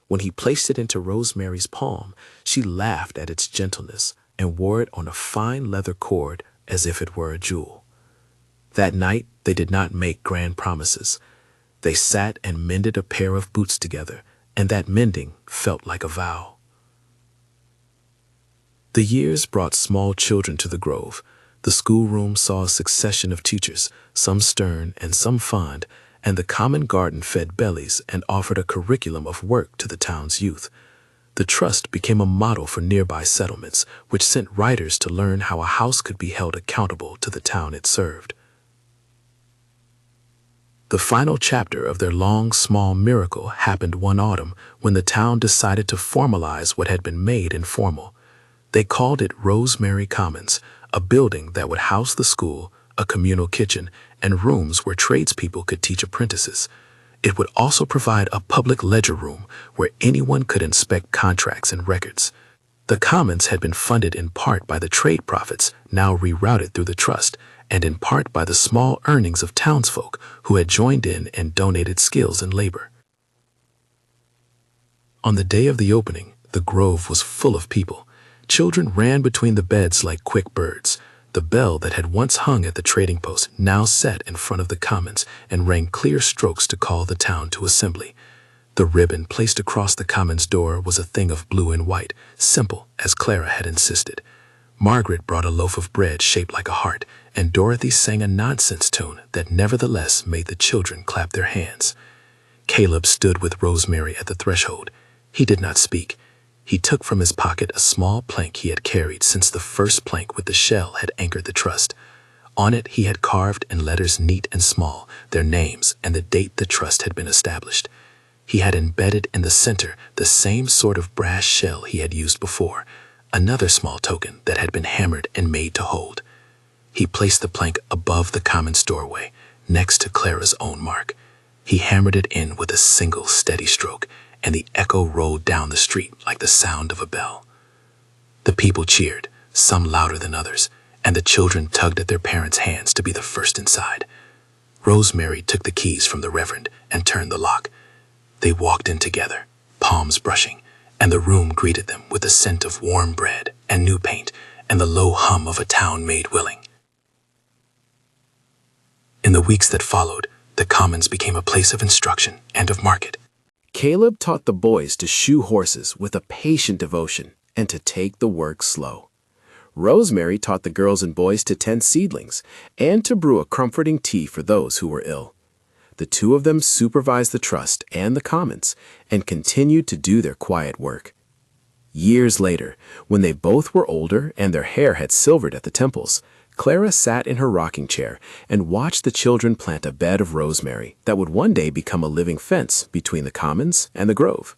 When he placed it into Rosemary's palm, she laughed at its gentleness and wore it on a fine leather cord as if it were a jewel. That night, they did not make grand promises. They sat and mended a pair of boots together, and that mending felt like a vow. The years brought small children to the grove. The schoolroom saw a succession of teachers, some stern and some fond, and the common garden fed bellies and offered a curriculum of work to the town's youth. The trust became a model for nearby settlements, which sent writers to learn how a house could be held accountable to the town it served. The final chapter of their long, small miracle happened one autumn when the town decided to formalize what had been made informal. They called it Rosemary Commons, a building that would house the school, a communal kitchen, and rooms where tradespeople could teach apprentices. It would also provide a public ledger room where anyone could inspect contracts and records. The Commons had been funded in part by the trade profits, now rerouted through the trust, and in part by the small earnings of townsfolk who had joined in and donated skills and labor. On the day of the opening, the grove was full of people. Children ran between the beds like quick birds. The bell that had once hung at the trading post now sat in front of the Commons and rang clear strokes to call the town to assembly. The ribbon placed across the Commons door was a thing of blue and white, simple as Clara had insisted. Margaret brought a loaf of bread shaped like a heart, and Dorothy sang a nonsense tune that nevertheless made the children clap their hands. Caleb stood with Rosemary at the threshold. He did not speak. He took from his pocket a small plank he had carried since the first plank with the shell had anchored the trust. On it he had carved in letters neat and small their names and the date the trust had been established. He had embedded in the center the same sort of brass shell he had used before, another small token that had been hammered and made to hold. He placed the plank above the Commons doorway, next to Clara's own mark. He hammered it in with a single steady stroke, and the echo rolled down the street like the sound of a bell. The people cheered, some louder than others, and the children tugged at their parents' hands to be the first inside. Rosemary took the keys from the Reverend and turned the lock. They walked in together, palms brushing, and the room greeted them with the scent of warm bread and new paint and the low hum of a town made willing. In the weeks that followed, the Commons became a place of instruction and of market. Caleb taught the boys to shoe horses with a patient devotion and to take the work slow. Rosemary taught the girls and boys to tend seedlings and to brew a comforting tea for those who were ill. The two of them supervised the trust and the Commons and continued to do their quiet work. Years later, when they both were older and their hair had silvered at the temples, Clara sat in her rocking chair and watched the children plant a bed of rosemary that would one day become a living fence between the Commons and the grove.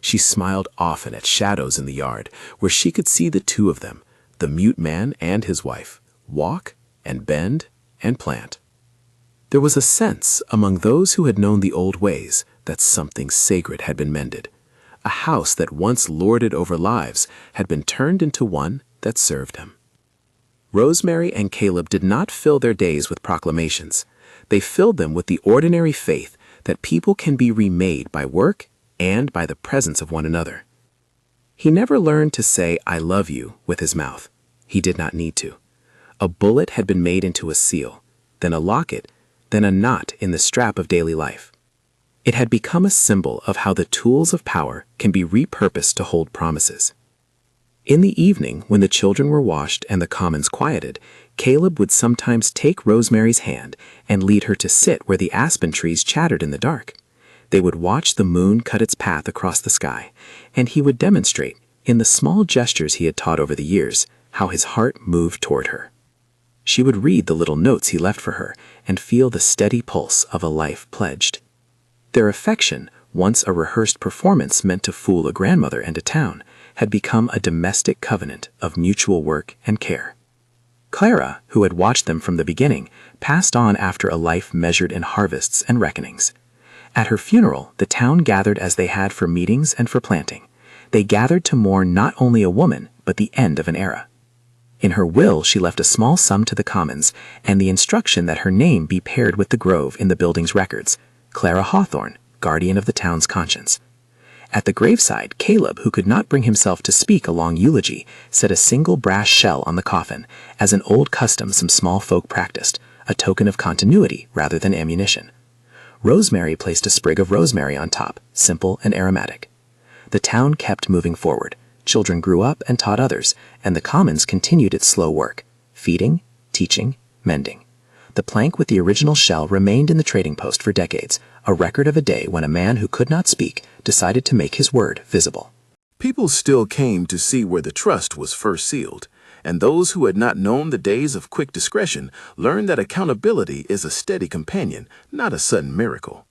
She smiled often at shadows in the yard where she could see the two of them, the mute man and his wife, walk and bend and plant. There was a sense among those who had known the old ways that something sacred had been mended. A house that once lorded over lives had been turned into one that served him. Rosemary and Caleb did not fill their days with proclamations. They filled them with the ordinary faith that people can be remade by work and by the presence of one another. He never learned to say, "I love you," with his mouth. He did not need to. A bullet had been made into a seal, then a locket, then a knot in the strap of daily life. It had become a symbol of how the tools of power can be repurposed to hold promises. In the evening, when the children were washed and the commons quieted, Caleb would sometimes take Rosemary's hand and lead her to sit where the aspen trees chattered in the dark. They would watch the moon cut its path across the sky, and he would demonstrate, in the small gestures he had taught over the years, how his heart moved toward her. She would read the little notes he left for her and feel the steady pulse of a life pledged. Their affection, once a rehearsed performance meant to fool a grandmother and a town, had become a domestic covenant of mutual work and care. Clara, who had watched them from the beginning, passed on after a life measured in harvests and reckonings. At her funeral, the town gathered as they had for meetings and for planting. They gathered to mourn not only a woman, but the end of an era. In her will, she left a small sum to the commons and the instruction that her name be paired with the grove in the building's records, Clara Hawthorne, guardian of the town's conscience. At the graveside, Caleb, who could not bring himself to speak a long eulogy, set a single brass shell on the coffin, as an old custom some small folk practiced, a token of continuity rather than ammunition. Rosemary placed a sprig of rosemary on top, simple and aromatic. The town kept moving forward. Children grew up and taught others, and the commons continued its slow work, feeding, teaching, mending. The plank with the original shell remained in the trading post for decades, a record of a day when a man who could not speak decided to make his word visible. People still came to see where the trust was first sealed, and those who had not known the days of quick discretion learned that accountability is a steady companion, not a sudden miracle.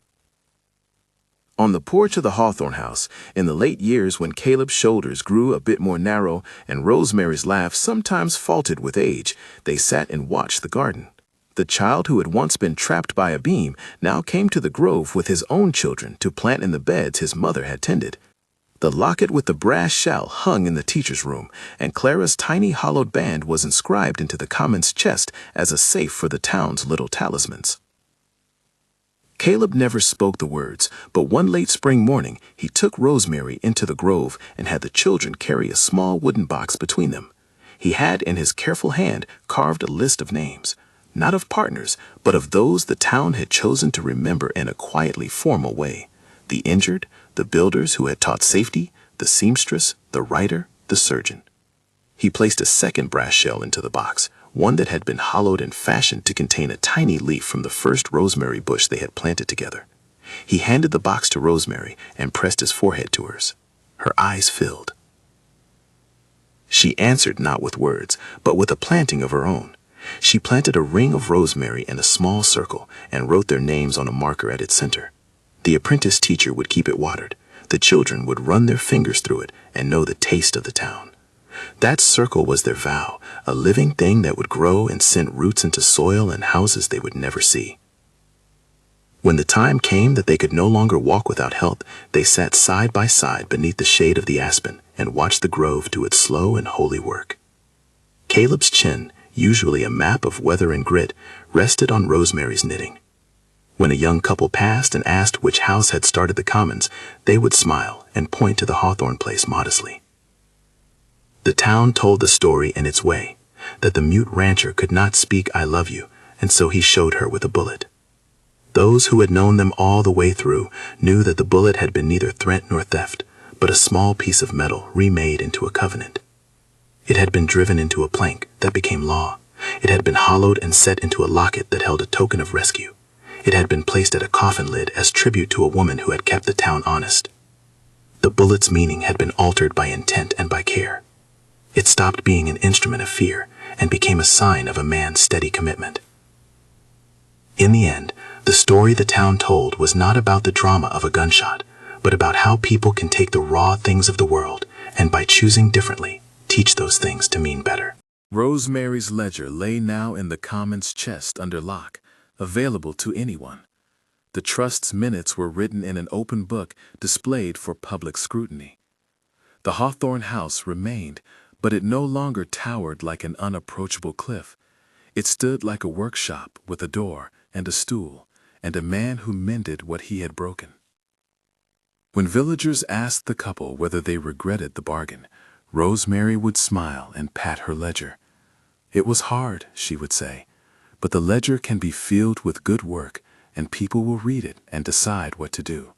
On the porch of the Hawthorne house, in the late years when Caleb's shoulders grew a bit more narrow and Rosemary's laugh sometimes faltered with age, they sat and watched the garden. The child who had once been trapped by a beam now came to the grove with his own children to plant in the beds his mother had tended. The locket with the brass shell hung in the teacher's room, and Clara's tiny hollowed band was inscribed into the commons chest as a safe for the town's little talismans. Caleb never spoke the words, but one late spring morning he took Rosemary into the grove and had the children carry a small wooden box between them. He had in his careful hand carved a list of names, not of partners, but of those the town had chosen to remember in a quietly formal way: the injured, the builders who had taught safety, the seamstress, the writer, the surgeon. He placed a second brass shell into the box, one that had been hollowed and fashioned to contain a tiny leaf from the first rosemary bush they had planted together. He handed the box to Rosemary and pressed his forehead to hers. Her eyes filled. She answered not with words, but with a planting of her own. She planted a ring of rosemary in a small circle and wrote their names on a marker at its center. The apprentice teacher would keep it watered. The children would run their fingers through it and know the taste of the town. That circle was their vow, a living thing that would grow and send roots into soil and houses they would never see. When the time came that they could no longer walk without help, they sat side by side beneath the shade of the aspen and watched the grove do its slow and holy work. Caleb's chin, usually a map of weather and grit, rested on Rosemary's knitting. When a young couple passed and asked which house had started the commons, they would smile and point to the Hawthorne place modestly. The town told the story in its way, that the mute rancher could not speak "I love you," and so he showed her with a bullet. Those who had known them all the way through knew that the bullet had been neither threat nor theft, but a small piece of metal remade into a covenant. It had been driven into a plank that became law. It had been hollowed and set into a locket that held a token of rescue. It had been placed at a coffin lid as tribute to a woman who had kept the town honest. The bullet's meaning had been altered by intent and by care. It stopped being an instrument of fear and became a sign of a man's steady commitment. In the end, the story the town told was not about the drama of a gunshot, but about how people can take the raw things of the world and, by choosing differently, teach those things to mean better. Rosemary's ledger lay now in the commons chest under lock, available to anyone. The trust's minutes were written in an open book displayed for public scrutiny. The Hawthorne house remained, but it no longer towered like an unapproachable cliff. It stood like a workshop with a door, and a stool, and a man who mended what he had broken. When villagers asked the couple whether they regretted the bargain, Rosemary would smile and pat her ledger. "It was hard," she would say, "but the ledger can be filled with good work, and people will read it and decide what to do."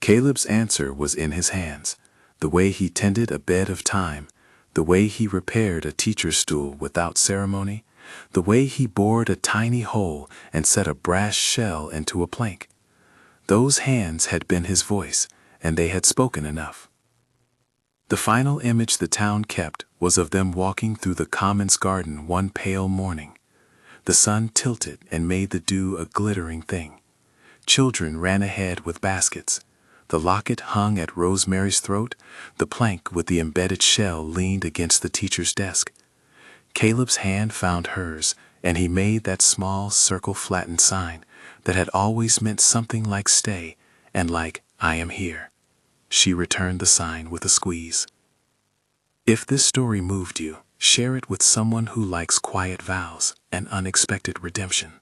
Caleb's answer was in his hands, the way he tended a bed of thyme, the way he repaired a teacher's stool without ceremony, the way he bored a tiny hole and set a brass shell into a plank. Those hands had been his voice, and they had spoken enough. The final image the town kept was of them walking through the commons garden one pale morning. The sun tilted and made the dew a glittering thing. Children ran ahead with baskets. The locket hung at Rosemary's throat, the plank with the embedded shell leaned against the teacher's desk. Caleb's hand found hers, and he made that small circle-flattened sign that had always meant something like stay and like I am here. She returned the sign with a squeeze. If this story moved you, share it with someone who likes quiet vows and unexpected redemption.